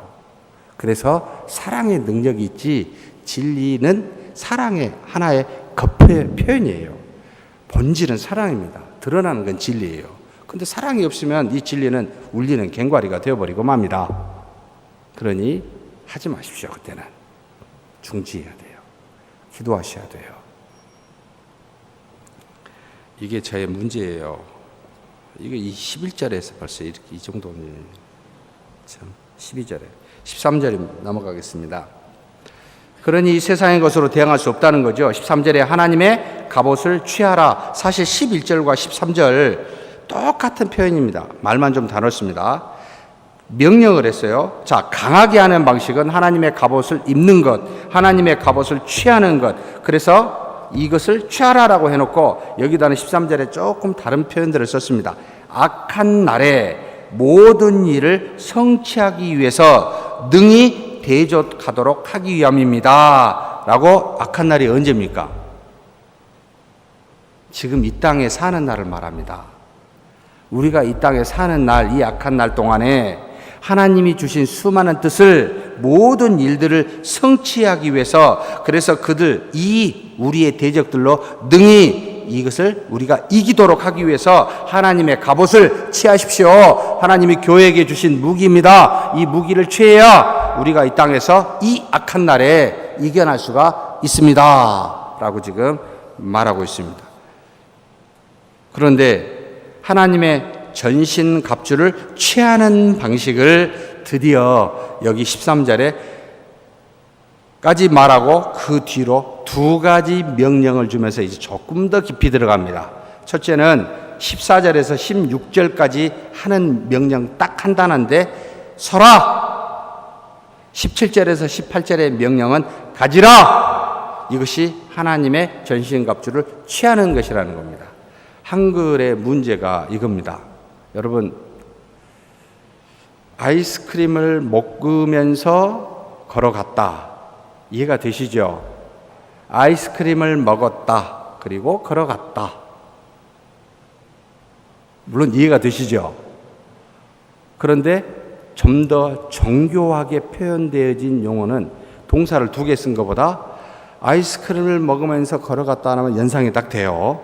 그래서 사랑의 능력이 있지 진리는 사랑의 하나의 표현이에요. 본질은 사랑입니다. 드러나는 건 진리예요. 근데 사랑이 없으면 이 진리는 울리는 꽹과리가 되어버리고 맙니다. 그러니 하지 마십시오. 그때는 중지해야 돼요. 기도하셔야 돼요. 이게 저의 문제예요. 이거 이 11절에서 벌써 이렇게 이 정도는 참 12절에 13절에 넘어가겠습니다. 그러니 이 세상의 것으로 대항할 수 없다는 거죠. 13절에 하나님의 갑옷을 취하라. 사실 11절과 13절 똑같은 표현입니다. 말만 좀 다릅니다. 명령을 했어요. 자, 강하게 하는 방식은 하나님의 갑옷을 입는 것, 하나님의 갑옷을 취하는 것. 그래서 이것을 취하라라고 해놓고 여기다는 13절에 조금 다른 표현들을 썼습니다. 악한 날에 모든 일을 성취하기 위해서 능히 대적하도록 하기 위함입니다. 라고 악한 날이 언제입니까? 지금 이 땅에 사는 날을 말합니다. 우리가 이 땅에 사는 날, 이 악한 날 동안에 하나님이 주신 수많은 뜻을 모든 일들을 성취하기 위해서 그래서 그들 이 우리의 대적들로 능히 이것을 우리가 이기도록 하기 위해서 하나님의 갑옷을 취하십시오. 하나님이 교회에게 주신 무기입니다. 이 무기를 취해야 우리가 이 땅에서 이 악한 날에 이겨낼 수가 있습니다. 라고 지금 말하고 있습니다. 그런데 하나님의 전신 갑주를 취하는 방식을 드디어 여기 13절에 까지 말하고 그 뒤로 두 가지 명령을 주면서 이제 조금 더 깊이 들어갑니다. 첫째는 14절에서 16절까지 하는 명령 딱 한 단어인데 서라. 17절에서 18절의 명령은 가지라. 이것이 하나님의 전신 갑주를 취하는 것이라는 겁니다. 한글의 문제가 이겁니다. 여러분, 아이스크림을 먹으면서 걸어갔다. 이해가 되시죠? 아이스크림을 먹었다. 그리고 걸어갔다. 물론 이해가 되시죠? 그런데 좀 더 정교하게 표현되어진 용어는 동사를 두 개 쓴 것보다 아이스크림을 먹으면서 걸어갔다 하면 연상이 딱 돼요.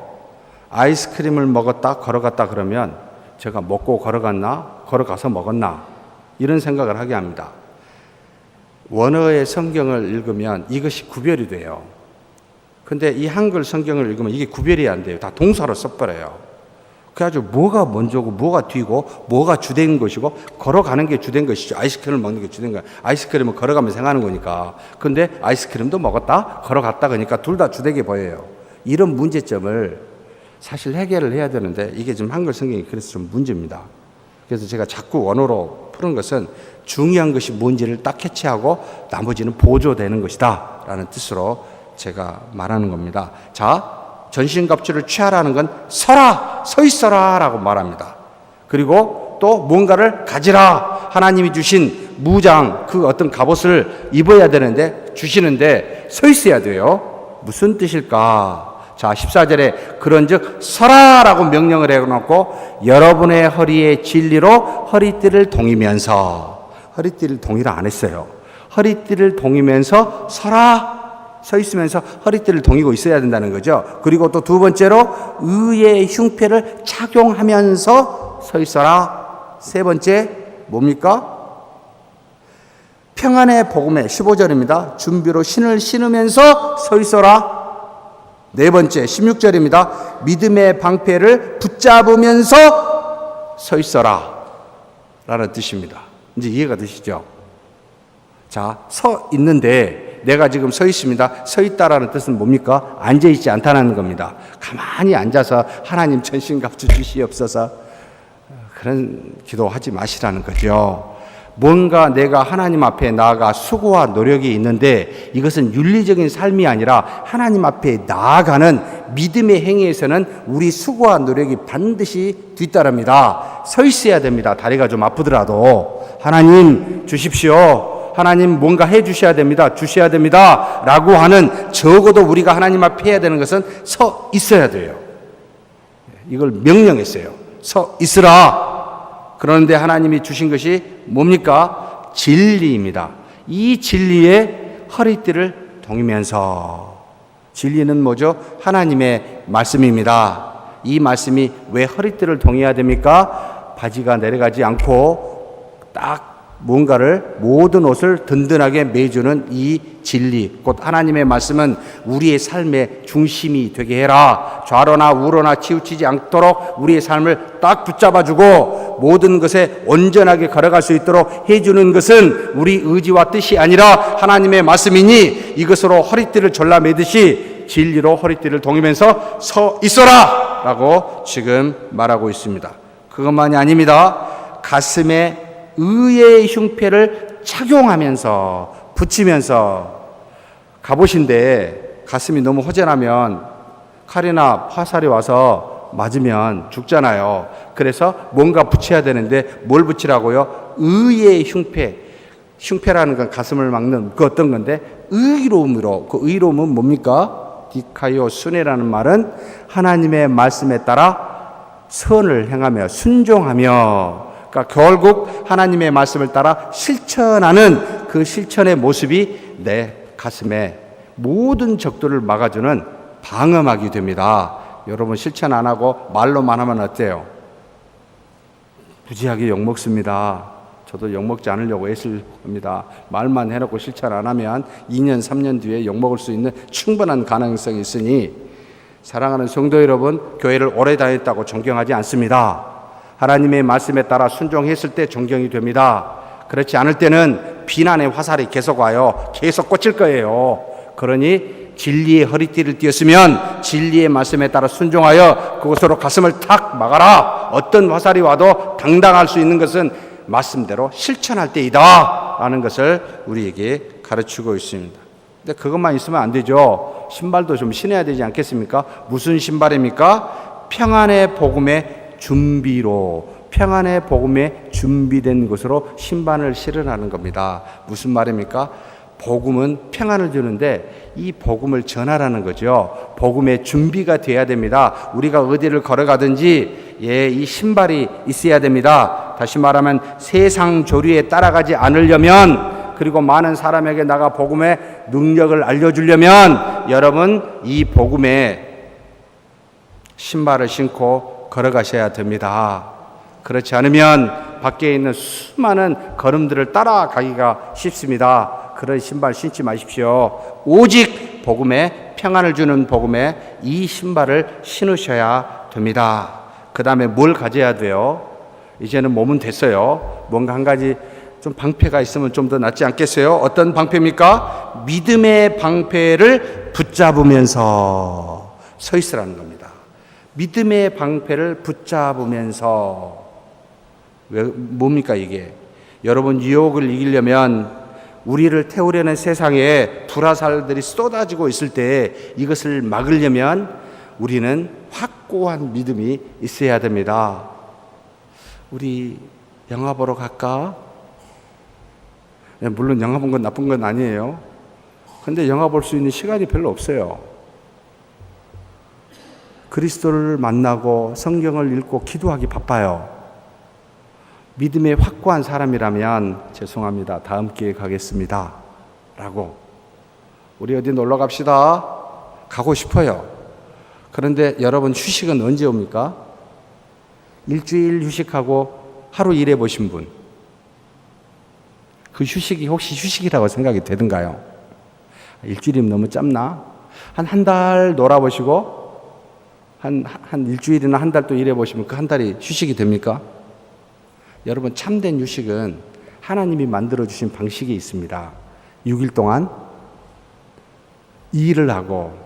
아이스크림을 먹었다, 걸어갔다 그러면 제가 먹고 걸어갔나, 걸어가서 먹었나 이런 생각을 하게 합니다. 원어의 성경을 읽으면 이것이 구별이 돼요. 근데 이 한글 성경을 읽으면 이게 구별이 안 돼요. 다 동사로 써버려요. 그래가지고 뭐가 먼저고 뭐가 뒤고 뭐가 주된 것이고 걸어가는 게 주된 것이죠. 아이스크림을 먹는 게 주된 거예요. 아이스크림은 걸어가면서 행하는 거니까. 근데 아이스크림도 먹었다, 걸어갔다 그러니까 둘 다 주되게 보여요. 이런 문제점을 사실 해결을 해야 되는데 이게 지금 한글 성경이 그래서 좀 문제입니다. 그래서 제가 자꾸 원어로 푸는 것은 중요한 것이 뭔지를 딱 캐치하고 나머지는 보조되는 것이다 라는 뜻으로 제가 말하는 겁니다. 자, 전신갑주를 취하라는 건 서라, 서 있어라 라고 말합니다. 그리고 또 뭔가를 가지라. 하나님이 주신 무장, 그 어떤 갑옷을 입어야 되는데, 주시는데 서 있어야 돼요. 무슨 뜻일까? 자, 14절에 그런즉 서라 라고 명령을 해놓고 여러분의 허리에 진리로 허리띠를 동이면서, 허리띠를 동이라 안 했어요. 허리띠를 동이면서 서라, 서 있으면서 허리띠를 동이고 있어야 된다는 거죠. 그리고 또 두 번째로 의의 흉패를 착용하면서 서 있어라. 세 번째 뭡니까? 평안의 복음의 15절입니다. 준비로 신을 신으면서 서 있어라. 네 번째 16절입니다. 믿음의 방패를 붙잡으면서 서 있어라 라는 뜻입니다. 이제 이해가 되시죠? 자, 서 있는데 내가 지금 서 있습니다. 서 있다라는 뜻은 뭡니까? 앉아 있지 않다는 겁니다. 가만히 앉아서 하나님 전신갑주 주시옵소서 그런 기도하지 마시라는 거죠. 뭔가 내가 하나님 앞에 나아가 수고와 노력이 있는데 이것은 윤리적인 삶이 아니라 하나님 앞에 나아가는 믿음의 행위에서는 우리 수고와 노력이 반드시 뒤따릅니다. 서 있어야 됩니다. 다리가 좀 아프더라도 하나님 주십시오. 하나님 뭔가 해 주셔야 됩니다. 주셔야 됩니다. 라고 하는, 적어도 우리가 하나님 앞에 해야 되는 것은 서 있어야 돼요. 이걸 명령했어요. 서 있으라. 그런데 하나님이 주신 것이 뭡니까? 진리입니다. 이 진리에 허리띠를 동이면서, 진리는 뭐죠? 하나님의 말씀입니다. 이 말씀이 왜 허리띠를 동여야 됩니까? 바지가 내려가지 않고 딱 뭔가를, 모든 옷을 든든하게 매주는 이 진리, 곧 하나님의 말씀은 우리의 삶의 중심이 되게 해라. 좌로나 우로나 치우치지 않도록 우리의 삶을 딱 붙잡아주고 모든 것에 온전하게 걸어갈 수 있도록 해주는 것은 우리 의지와 뜻이 아니라 하나님의 말씀이니 이것으로 허리띠를 졸라매듯이 진리로 허리띠를 동이면서 서 있어라 라고 지금 말하고 있습니다. 그것만이 아닙니다. 가슴에 의의 흉패를 착용하면서, 붙이면서, 갑옷인데 가슴이 너무 허전하면 칼이나 화살이 와서 맞으면 죽잖아요. 그래서 뭔가 붙여야 되는데 뭘 붙이라고요? 의의 흉패. 흉패라는 건 가슴을 막는 그 어떤 건데, 의로움으로, 그 의로움은 뭡니까? 디카이오 순회라는 말은 하나님의 말씀에 따라 선을 행하며 순종하며, 그러니까 결국 하나님의 말씀을 따라 실천하는 그 실천의 모습이 내 가슴에 모든 적들을 막아주는 방어막이 됩니다. 여러분 실천 안 하고 말로만 하면 어때요? 무지하게 욕먹습니다. 저도 욕먹지 않으려고 애쓸 겁니다. 말만 해놓고 실천 안 하면 2년 3년 뒤에 욕먹을 수 있는 충분한 가능성이 있으니, 사랑하는 성도 여러분, 교회를 오래 다녔다고 존경하지 않습니다. 하나님의 말씀에 따라 순종했을 때 존경이 됩니다. 그렇지 않을 때는 비난의 화살이 계속 와요. 계속 꽂힐 거예요. 그러니 진리의 허리띠를 띄었으면 진리의 말씀에 따라 순종하여 그것으로 가슴을 탁 막아라. 어떤 화살이 와도 당당할 수 있는 것은 말씀대로 실천할 때이다 라는 것을 우리에게 가르치고 있습니다. 근데 그것만 있으면 안 되죠. 신발도 좀 신어야 되지 않겠습니까? 무슨 신발입니까? 평안의 복음의 준비로, 평안의 복음에 준비된 것으로 신발을 신으라는 겁니다. 무슨 말입니까? 복음은 평안을 주는데 이 복음을 전하라는 거죠. 복음의 준비가 돼야 됩니다. 우리가 어디를 걸어가든지 이 신발이 있어야 됩니다. 다시 말하면 세상 조류에 따라가지 않으려면, 그리고 많은 사람에게 나가 복음의 능력을 알려주려면 여러분 이 복음의 신발을 신고 걸어가셔야 됩니다. 그렇지 않으면 밖에 있는 수많은 걸음들을 따라가기가 쉽습니다. 그런 신발 신지 마십시오. 오직 복음에, 평안을 주는 복음에 이 신발을 신으셔야 됩니다. 그 다음에 뭘 가져야 돼요? 이제는 몸은 됐어요. 뭔가 한 가지 좀 방패가 있으면 좀 더 낫지 않겠어요? 어떤 방패입니까? 믿음의 방패를 붙잡으면서 서 있으라는 겁니다. 믿음의 방패를 붙잡으면서, 왜, 뭡니까 이게? 여러분, 유혹을 이기려면, 우리를 태우려는 세상에 불화살들이 쏟아지고 있을 때 이것을 막으려면 우리는 확고한 믿음이 있어야 됩니다. 우리 영화 보러 갈까? 물론 영화 본 건 나쁜 건 아니에요. 근데 영화 볼 수 있는 시간이 별로 없어요. 그리스도를 만나고 성경을 읽고 기도하기 바빠요. 믿음에 확고한 사람이라면 죄송합니다. 다음 기회에 가겠습니다. 라고. 우리 어디 놀러 갑시다. 가고 싶어요. 그런데 여러분 휴식은 언제 옵니까? 일주일 휴식하고 하루 일해 보신 분. 그 휴식이 혹시 휴식이라고 생각이 되던가요? 일주일이면 너무 짧나? 한 달 놀아보시고 한 일주일이나 한 달 또 일해 보시면 그 한 달이 휴식이 됩니까? 여러분 참된 휴식은 하나님이 만들어주신 방식이 있습니다. 6일 동안 일을 하고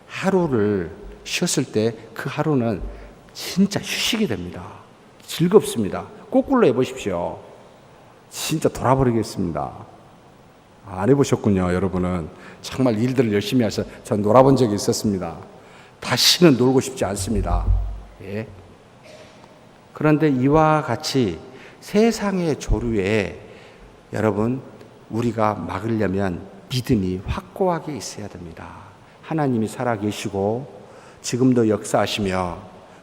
하루를 쉬었을 때 그 하루는 진짜 휴식이 됩니다. 즐겁습니다. 거꾸로 해보십시오. 진짜 돌아버리겠습니다. 안 해보셨군요. 여러분은 정말 일들을 열심히 해서 전 놀아본 적이 있었습니다. 다시는 놀고 싶지 않습니다. 예. 그런데 이와 같이 세상의 조류에 여러분 우리가 막으려면 믿음이 확고하게 있어야 됩니다. 하나님이 살아계시고 지금도 역사하시며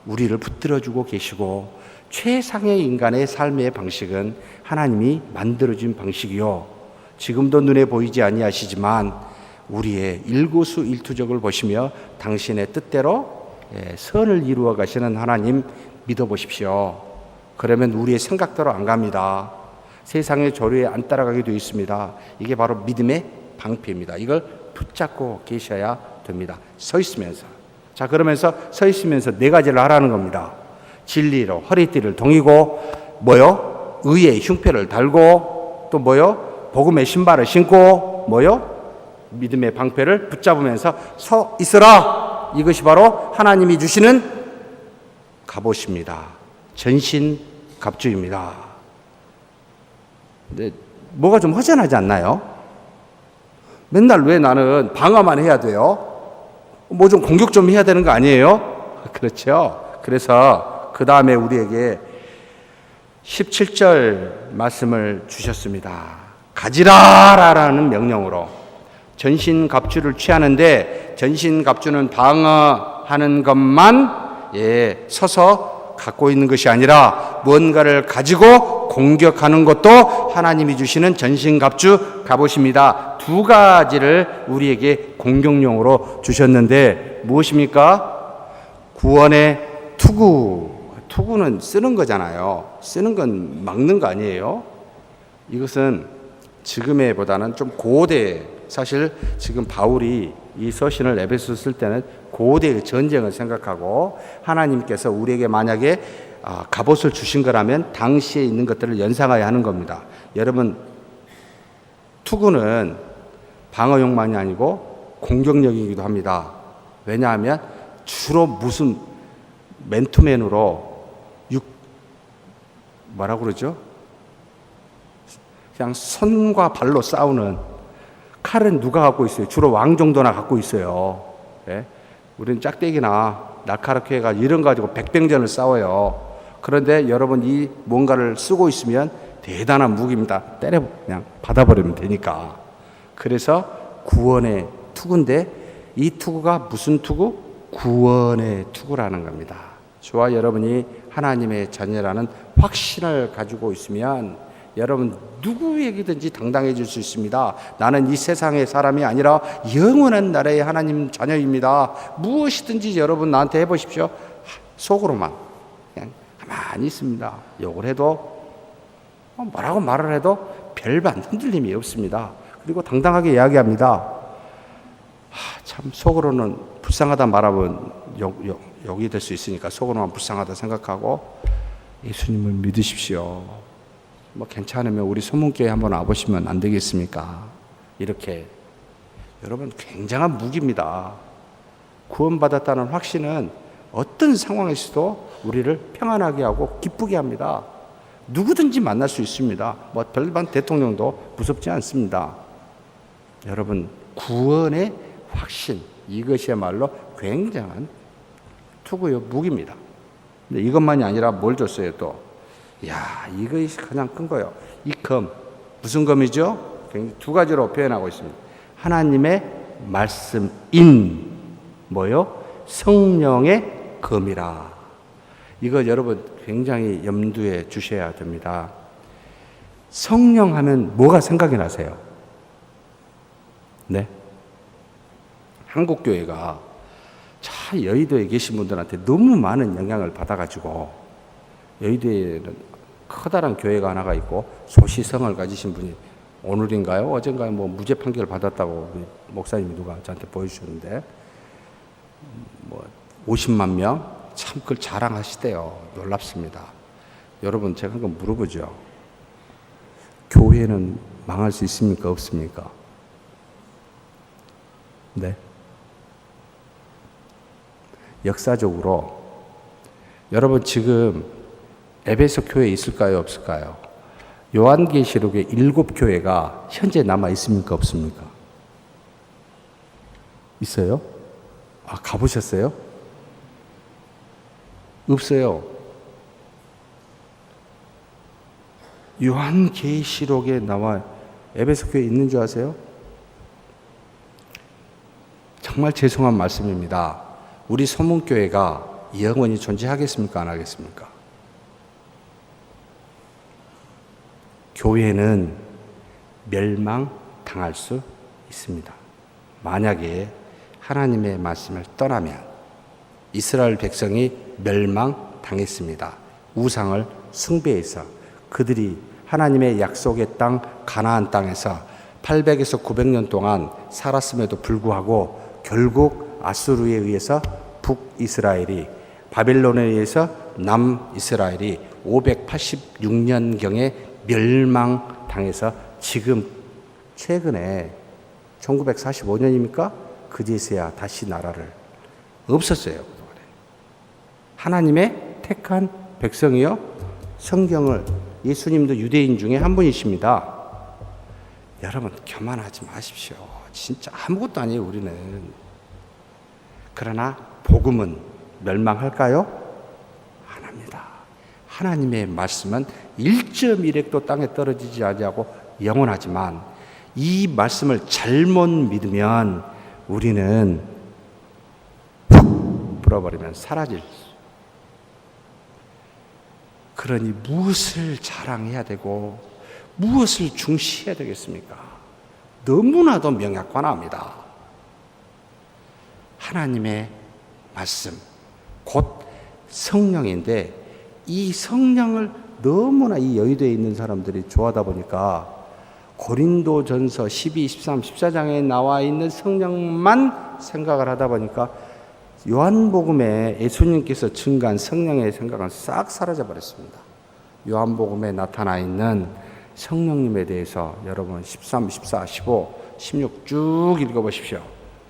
우리를 붙들어주고 계시고 최상의 인간의 삶의 방식은 하나님이 만들어준 방식이요 지금도 눈에 보이지 아니하시지만 우리의 일거수일투족을 보시며 당신의 뜻대로 선을 이루어 가시는 하나님 믿어보십시오. 그러면 우리의 생각대로 안 갑니다. 세상의 조류에 안 따라가게 되어 있습니다. 이게 바로 믿음의 방패입니다. 이걸 붙잡고 계셔야 됩니다. 서 있으면서. 자, 그러면서 서 있으면서 네 가지를 하라는 겁니다. 진리로 허리띠를 동이고 뭐요? 의의 흉패를 달고 또 뭐요? 복음의 신발을 신고 뭐요? 믿음의 방패를 붙잡으면서 서 있으라. 이것이 바로 하나님이 주시는 갑옷입니다. 전신갑주입니다. 근데 뭐가 좀 허전하지 않나요? 맨날 왜 나는 방어만 해야 돼요? 뭐 좀 공격 좀 해야 되는 거 아니에요? 그렇죠. 그래서 그 다음에 우리에게 17절 말씀을 주셨습니다. 가지라라는 명령으로 전신갑주를 취하는데 전신갑주는 방어하는 것만 서서 갖고 있는 것이 아니라 무언가를 가지고 공격하는 것도 하나님이 주시는 전신갑주 갑옷입니다. 두 가지를 우리에게 공격용으로 주셨는데 무엇입니까? 구원의 투구. 투구는 쓰는 거잖아요. 쓰는 건 막는 거 아니에요? 이것은 지금의 보다는 좀 고대, 사실 지금 바울이 이 서신을 에베소 쓸 때는 고대의 전쟁을 생각하고 하나님께서 우리에게 만약에 갑옷을 주신 거라면 당시에 있는 것들을 연상하여 하는 겁니다. 여러분, 투구는 방어용만이 아니고 공격력이기도 합니다. 왜냐하면 주로 무슨 맨투맨으로 뭐라고 그러죠? 그냥 손과 발로 싸우는 칼은 누가 갖고 있어요? 주로 왕 정도나 갖고 있어요. 예? 우리는 짝대기나 날카롭게 해가지고 이런 가지고 백병전을 싸워요. 그런데 여러분 이 뭔가를 쓰고 있으면 대단한 무기입니다. 때려 그냥 받아버리면 되니까. 그래서 구원의 투구인데 이 투구가 무슨 투구? 구원의 투구라는 겁니다. 저와 여러분이 하나님의 자녀라는 확신을 가지고 있으면 여러분 누구에게든지 당당해질 수 있습니다. 나는 이 세상의 사람이 아니라 영원한 나라의 하나님 자녀입니다. 무엇이든지 여러분 나한테 해보십시오. 속으로만 그냥 가만히 있습니다. 욕을 해도 뭐라고 말을 해도 별반 흔들림이 없습니다. 그리고 당당하게 이야기합니다. 참 속으로는 불쌍하다 말하면 욕이 될 수 있으니까 속으로만 불쌍하다 생각하고 예수님을 믿으십시오. 뭐 괜찮으면 우리 소문교회 한번 와보시면 안 되겠습니까? 이렇게 여러분 굉장한 무기입니다. 구원받았다는 확신은 어떤 상황에서도 우리를 평안하게 하고 기쁘게 합니다. 누구든지 만날 수 있습니다. 뭐 별반 대통령도 무섭지 않습니다. 여러분 구원의 확신 이것이야말로 굉장한 투구요 무기입니다. 근데 이것만이 아니라 뭘 줬어요 또? 야, 이것이 가장 큰 거예요. 이 검, 무슨 검이죠? 굉장히 두 가지로 표현하고 있습니다. 하나님의 말씀인 뭐요? 성령의 검이라. 이거 여러분 굉장히 염두에 주셔야 됩니다. 성령 하면 뭐가 생각이 나세요? 네? 한국교회가 참 여의도에 계신 분들한테 너무 많은 영향을 받아가지고, 여의도에는 커다란 교회가 하나가 있고 소시성을 가지신 분이 오늘인가요? 어젠가요? 뭐 무죄 판결 받았다고 우리 목사님이 누가 저한테 보여주셨는데, 뭐 50만 명? 참 그걸 자랑하시대요. 놀랍습니다. 여러분, 제가 한번 물어보죠. 교회는 망할 수 있습니까? 없습니까? 네. 역사적으로 여러분 지금 에베소 교회에 있을까요? 없을까요? 요한계시록의 7교회가 현재 남아 있습니까? 없습니까? 있어요? 아, 가보셨어요? 없어요. 요한계시록에 나와 에베소 교회에 있는 줄 아세요? 정말 죄송한 말씀입니다. 우리 소문교회가 영원히 존재하겠습니까? 안 하겠습니까? 교회는 멸망당할 수 있습니다. 만약에 하나님의 말씀을 떠나면 이스라엘 백성이 멸망당했습니다. 우상을 숭배해서 그들이 하나님의 약속의 땅 가나안 땅에서 800에서 900년 동안 살았음에도 불구하고 결국 아수르에 의해서 북이스라엘이, 바벨론에 의해서 남이스라엘이 586년경에 멸망당해서 지금 최근에 1945년입니까? 그제서야 다시 나라를 없었어요. 하나님의 택한 백성이요, 성경을, 예수님도 유대인 중에 한 분이십니다. 여러분 교만하지 마십시오. 진짜 아무것도 아니에요 우리는. 그러나 복음은 멸망할까요? 안 합니다. 하나님의 말씀은 1.1획도 땅에 떨어지지 아니하고 영원하지만 이 말씀을 잘못 믿으면 우리는 푹 불어버리면 사라질. 그러니 무엇을 자랑해야 되고 무엇을 중시해야 되겠습니까? 너무나도 명약관합니다. 하나님의 말씀, 곧 성령인데 이 성령을 너무나 이 여의도에 있는 사람들이 좋아하다 보니까 고린도전서 12, 13, 14장에 나와 있는 성령만 생각을 하다 보니까 요한복음에 예수님께서 증거한 성령의 생각은 싹 사라져 버렸습니다. 요한복음에 나타나 있는 성령님에 대해서 여러분 13, 14, 15, 16 쭉 읽어보십시오.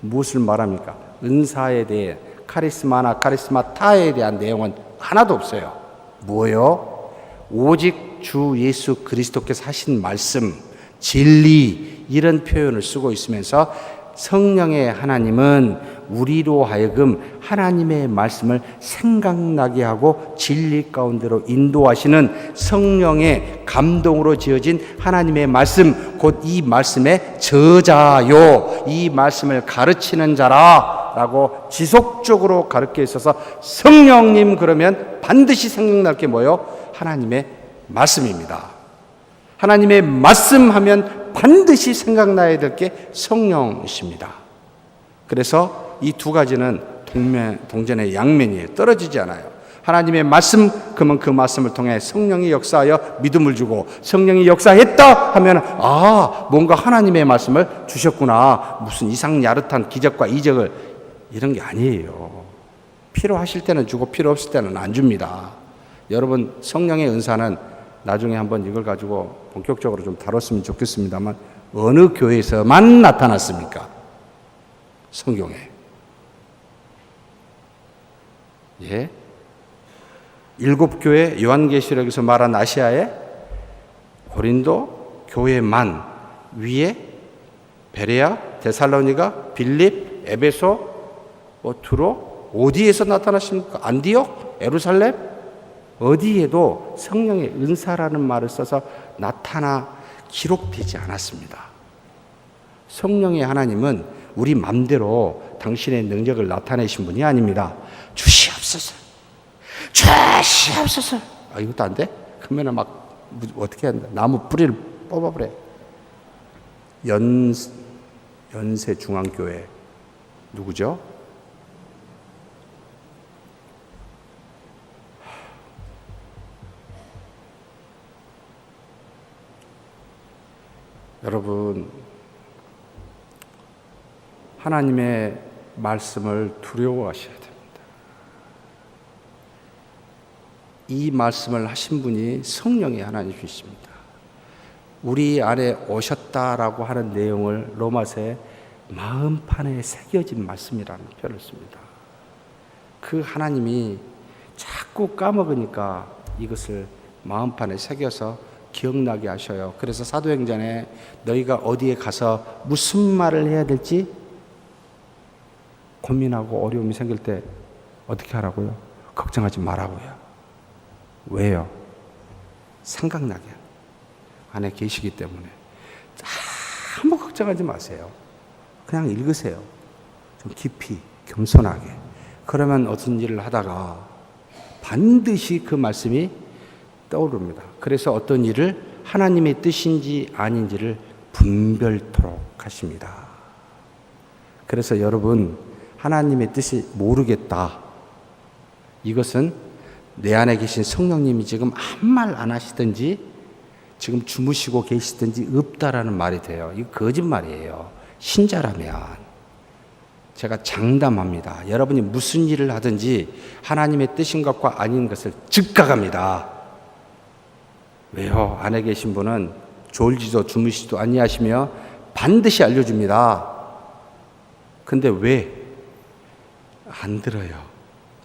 무엇을 말합니까? 은사에 대해, 카리스마나 카리스마타에 대한 내용은 하나도 없어요. 뭐요? 오직 주 예수 그리스도께서 하신 말씀, 진리, 이런 표현을 쓰고 있으면서 성령의 하나님은 우리로 하여금 하나님의 말씀을 생각나게 하고 진리 가운데로 인도하시는 성령의 감동으로 지어진 하나님의 말씀, 곧 이 말씀의 저자요, 이 말씀을 가르치는 자라라고 지속적으로 가르쳐 있어서 성령님 그러면 반드시 생각날 게 뭐예요? 하나님의 말씀입니다. 하나님의 말씀하면 반드시 생각나야 될 게 성령이십니다. 그래서 이 두 가지는 동전의 양면이에요. 떨어지지 않아요. 하나님의 말씀, 그러면 그 말씀을 통해 성령이 역사하여 믿음을 주고, 성령이 역사했다 하면 뭔가 하나님의 말씀을 주셨구나. 무슨 이상 야릇한 기적과 이적을, 이런 게 아니에요. 필요하실 때는 주고 필요 없을 때는 안 줍니다. 여러분 성령의 은사는 나중에 한번 이걸 가지고 본격적으로 좀 다뤘으면 좋겠습니다만 어느 교회에서만 나타났습니까? 성경에. 예? 7교회 요한계시록에서 말한 아시아의 고린도 교회만, 위에 베레아, 데살로니가, 빌립, 에베소, 두로, 어디에서 나타나십니까? 안디옥? 예루살렘? 어디에도 성령의 은사라는 말을 써서 기록되지 않았습니다. 성령의 하나님은 우리 맘대로 당신의 능력을 나타내신 분이 아닙니다. 주시옵소서. 주시옵소서. 이것도 안 돼? 그러면 막 어떻게 한다? 나무 뿌리를 뽑아버려. 연세중앙교회 누구죠? 여러분, 하나님의 말씀을 두려워하셔야 됩니다. 이 말씀을 하신 분이 성령의 하나님이십니다. 우리 안에 오셨다라고 하는 내용을 로마서에 마음판에 새겨진 말씀이라는 표현을 씁니다. 그 하나님이 자꾸 까먹으니까 이것을 마음판에 새겨서 기억나게 하셔요. 그래서 사도행전에 너희가 어디에 가서 무슨 말을 해야 될지 고민하고 어려움이 생길 때 어떻게 하라고요? 걱정하지 말라고요. 왜요? 생각나게 안에 계시기 때문에. 아무 걱정하지 마세요. 그냥 읽으세요. 좀 깊이 겸손하게. 그러면 어떤 일을 하다가 반드시 그 말씀이 떠오릅니다. 그래서 어떤 일을 하나님의 뜻인지 아닌지를 분별토록 하십니다. 그래서 여러분, 하나님의 뜻이 모르겠다. 이것은 내 안에 계신 성령님이 지금 아무 말 안 하시든지 지금 주무시고 계시든지 없다라는 말이 돼요. 이거 거짓말이에요. 신자라면. 제가 장담합니다. 여러분이 무슨 일을 하든지 하나님의 뜻인 것과 아닌 것을 즉각합니다. 왜요? 안에 계신 분은 졸지도 주무시지도 아니하시며 반드시 알려줍니다. 근데 왜? 안 들어요.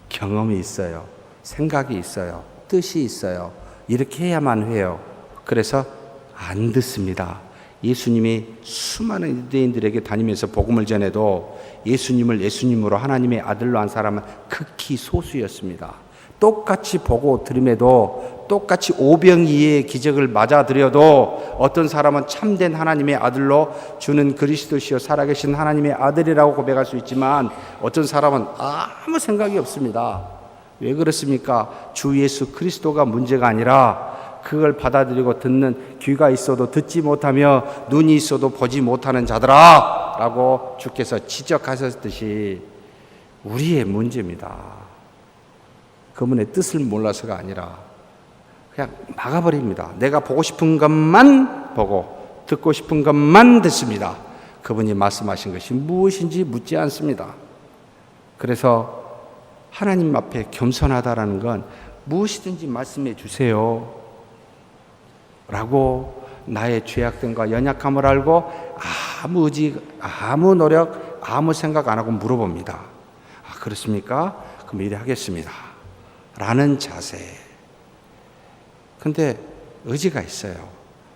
경험이 있어요. 생각이 있어요. 뜻이 있어요. 이렇게 해야만 해요. 그래서 안 듣습니다. 예수님이 수많은 유대인들에게 다니면서 복음을 전해도 예수님을 예수님으로 하나님의 아들로 한 사람은 극히 소수였습니다. 똑같이 보고 들음에도 똑같이 오병이의 기적을 맞아들여도 어떤 사람은 참된 하나님의 아들로 주는 그리스도시요 살아계신 하나님의 아들이라고 고백할 수 있지만 어떤 사람은 아무 생각이 없습니다. 왜 그렇습니까? 주 예수 그리스도가 문제가 아니라 그걸 받아들이고 듣는 귀가 있어도 듣지 못하며 눈이 있어도 보지 못하는 자들아 라고 주께서 지적하셨듯이 우리의 문제입니다. 그분의 뜻을 몰라서가 아니라 그냥 막아버립니다. 내가 보고 싶은 것만 보고 듣고 싶은 것만 듣습니다. 그분이 말씀하신 것이 무엇인지 묻지 않습니다. 그래서 하나님 앞에 겸손하다라는 건 무엇이든지 말씀해 주세요 라고 나의 죄악됨과 연약함을 알고 아무 의지, 아무 노력, 아무 생각 안 하고 물어봅니다. 그렇습니까? 그럼 이래 하겠습니다 라는 자세. 근데 의지가 있어요.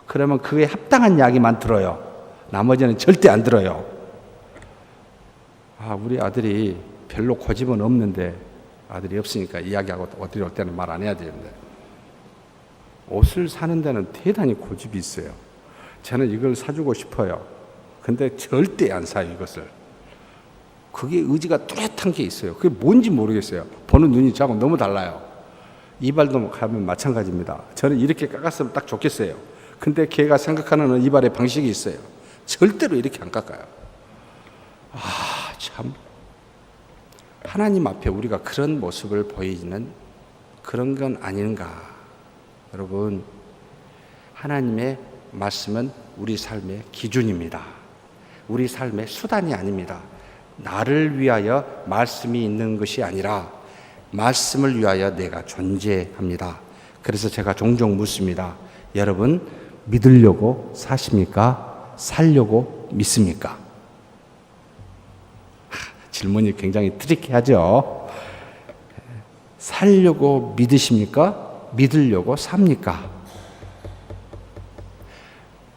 그러면 그에 합당한 이야기만 들어요. 나머지는 절대 안 들어요. 우리 아들이 별로 고집은 없는데 아들이 없으니까 이야기하고 어디 올 때는 말 안 해야 되는데 옷을 사는 데는 대단히 고집이 있어요. 저는 이걸 사주고 싶어요. 근데 절대 안 사요, 이것을. 그게 의지가 뚜렷한 게 있어요. 그게 뭔지 모르겠어요. 보는 눈이 저하고 너무 달라요. 이발도 가면 마찬가지입니다. 저는 이렇게 깎았으면 딱 좋겠어요. 근데 걔가 생각하는 이발의 방식이 있어요. 절대로 이렇게 안 깎아요. 참. 하나님 앞에 우리가 그런 모습을 보이는 그런 건 아닌가. 여러분, 하나님의 말씀은 우리 삶의 기준입니다. 우리 삶의 수단이 아닙니다. 나를 위하여 말씀이 있는 것이 아니라 말씀을 위하여 내가 존재합니다. 그래서 제가 종종 묻습니다. 여러분, 믿으려고 사십니까? 살려고 믿습니까? 질문이 굉장히 트리키하죠. 살려고 믿으십니까? 믿으려고 삽니까?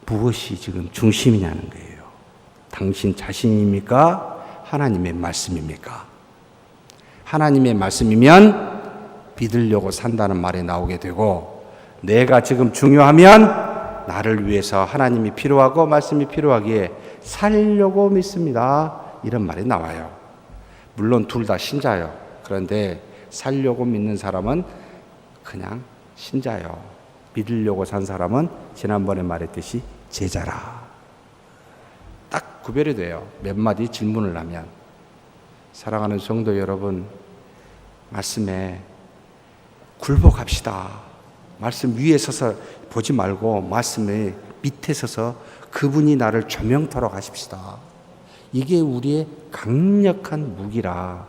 무엇이 지금 중심이냐는 거예요. 당신 자신입니까? 하나님의 말씀입니까? 하나님의 말씀이면 믿으려고 산다는 말이 나오게 되고, 내가 지금 중요하면 나를 위해서 하나님이 필요하고 말씀이 필요하기에 살려고 믿습니다, 이런 말이 나와요. 물론 둘 다 신자예요. 그런데 살려고 믿는 사람은 그냥 신자예요. 믿으려고 산 사람은 지난번에 말했듯이 제자라. 딱 구별이 돼요. 몇 마디 질문을 하면. 사랑하는 성도 여러분, 말씀에 굴복합시다. 말씀 위에 서서 보지 말고 말씀의 밑에 서서 그분이 나를 조명토록 하십시다. 이게 우리의 강력한 무기라,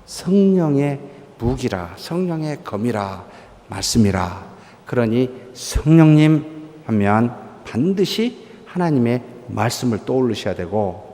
성령의 무기라, 성령의 검이라, 말씀이라. 그러니 성령님 하면 반드시 하나님의 말씀을 떠올리셔야 되고,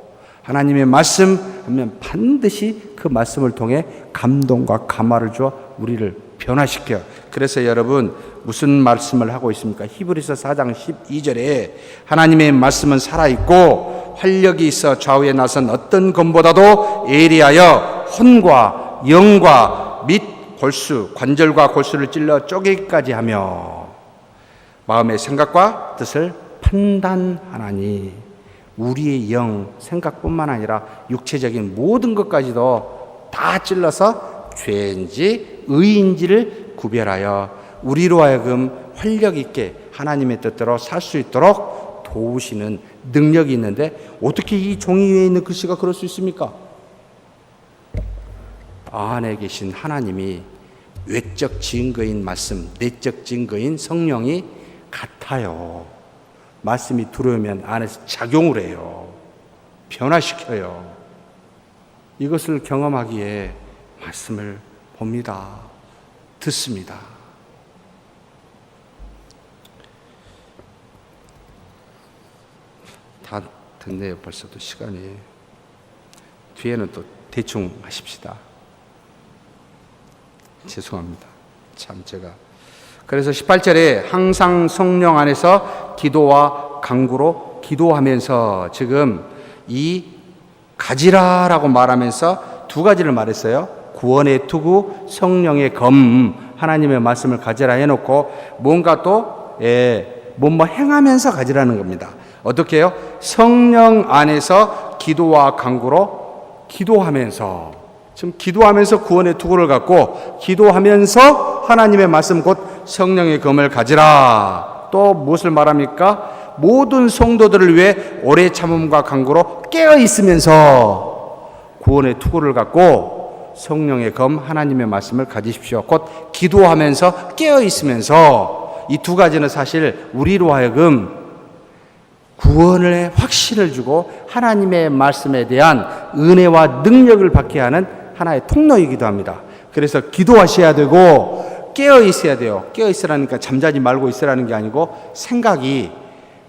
하나님의 말씀 하면 반드시 그 말씀을 통해 감동과 감화를 주어 우리를 변화시켜요. 그래서 여러분, 무슨 말씀을 하고 있습니까? 히브리서 4장 12절에 하나님의 말씀은 살아있고 활력이 있어 좌우에 나선 어떤 검보다도 예리하여 혼과 영과 및 골수, 관절과 골수를 찔러 쪼개기까지 하며 마음의 생각과 뜻을 판단하나니, 우리의 영, 생각뿐만 아니라 육체적인 모든 것까지도 다 찔러서 죄인지 의인지를 구별하여 우리로 하여금 활력 있게 하나님의 뜻대로 살 수 있도록 도우시는 능력이 있는데, 어떻게 이 종이 위에 있는 글씨가 그럴 수 있습니까? 안에 계신 하나님이 외적 증거인 말씀, 내적 증거인 성령이 같아요. 말씀이 들어오면 안에서 작용을 해요. 변화시켜요. 이것을 경험하기에 말씀을 봅니다. 듣습니다. 다 됐네요. 벌써 또 시간이. 뒤에는 또 대충 하십시다. 죄송합니다. 참 제가. 그래서 18절에 항상 성령 안에서 기도와 간구로 기도하면서, 지금 이 가지라라고 말하면서 두 가지를 말했어요. 구원의 투구, 성령의 검, 하나님의 말씀을 가지라 해놓고 뭔가 또 뭐뭐 행하면서 가지라는 겁니다. 어떻게 해요? 성령 안에서 기도와 간구로 기도하면서, 지금 기도하면서 구원의 투구를 갖고 기도하면서 하나님의 말씀 곧 성령의 검을 가지라. 또 무엇을 말합니까? 모든 성도들을 위해 오래 참음과 간구로 깨어 있으면서 구원의 투구를 갖고 성령의 검 하나님의 말씀을 가지십시오. 곧 기도하면서 깨어 있으면서, 이 두 가지는 사실 우리로 하여금 구원의 확신을 주고 하나님의 말씀에 대한 은혜와 능력을 받게 하는 하나의 통로이기도 합니다. 그래서 기도하셔야 되고 깨어 있어야 돼요. 깨어 있으라니까 잠자지 말고 있으라는 게 아니고, 생각이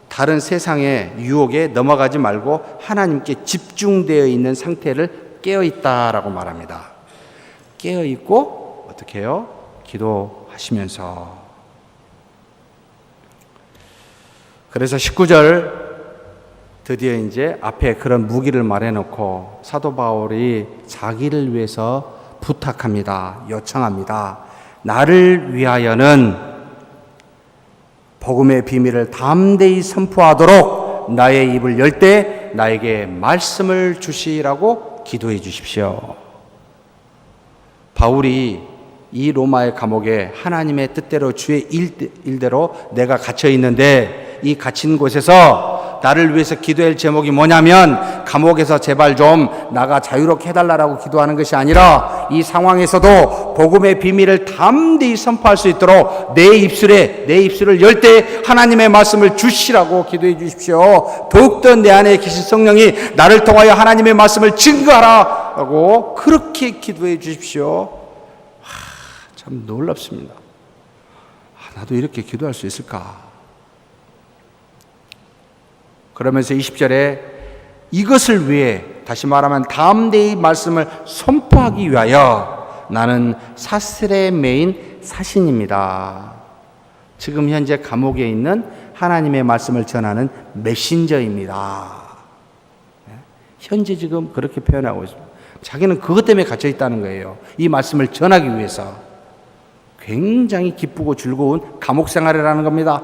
다른 세상의 유혹에 넘어가지 말고 하나님께 집중되어 있는 상태를 깨어 있다라고 말합니다. 깨어 있고 어떻게 해요? 기도하시면서. 그래서 19절 드디어 이제 앞에 그런 무기를 말해놓고 사도 바울이 자기를 위해서 부탁합니다. 요청합니다. 나를 위하여는 복음의 비밀을 담대히 선포하도록 나의 입을 열 때 나에게 말씀을 주시라고 기도해 주십시오. 바울이 이 로마의 감옥에 하나님의 뜻대로 주의 일대로 내가 갇혀 있는데, 이 갇힌 곳에서 나를 위해서 기도할 제목이 뭐냐면, 감옥에서 제발 좀 나가 자유롭게 해달라고 기도하는 것이 아니라, 이 상황에서도 복음의 비밀을 담대히 선포할 수 있도록 내 입술을 열 때 하나님의 말씀을 주시라고 기도해 주십시오. 더욱더 내 안에 계신 성령이 나를 통하여 하나님의 말씀을 증거하라고 그렇게 기도해 주십시오. 참 놀랍습니다. 나도 이렇게 기도할 수 있을까? 그러면서 20절에 이것을 위해, 다시 말하면 담대히 말씀을 선포하기 위하여 나는 사슬에 매인 사신입니다. 지금 현재 감옥에 있는 하나님의 말씀을 전하는 메신저입니다. 현재 지금 그렇게 표현하고 있습니다. 자기는 그것 때문에 갇혀 있다는 거예요. 이 말씀을 전하기 위해서. 굉장히 기쁘고 즐거운 감옥 생활이라는 겁니다.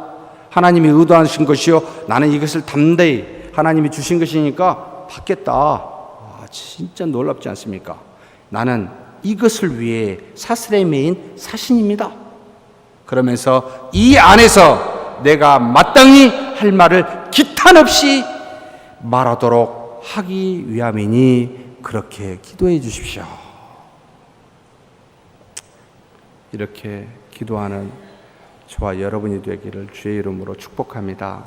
하나님이 의도하신 것이요, 나는 이것을 담대히 하나님이 주신 것이니까 받겠다. 와, 진짜 놀랍지 않습니까? 나는 이것을 위해 사슬에 매인 사신입니다. 그러면서 이 안에서 내가 마땅히 할 말을 기탄 없이 말하도록 하기 위함이니 그렇게 기도해 주십시오. 이렇게 기도하는 저와 여러분이 되기를 주의 이름으로 축복합니다.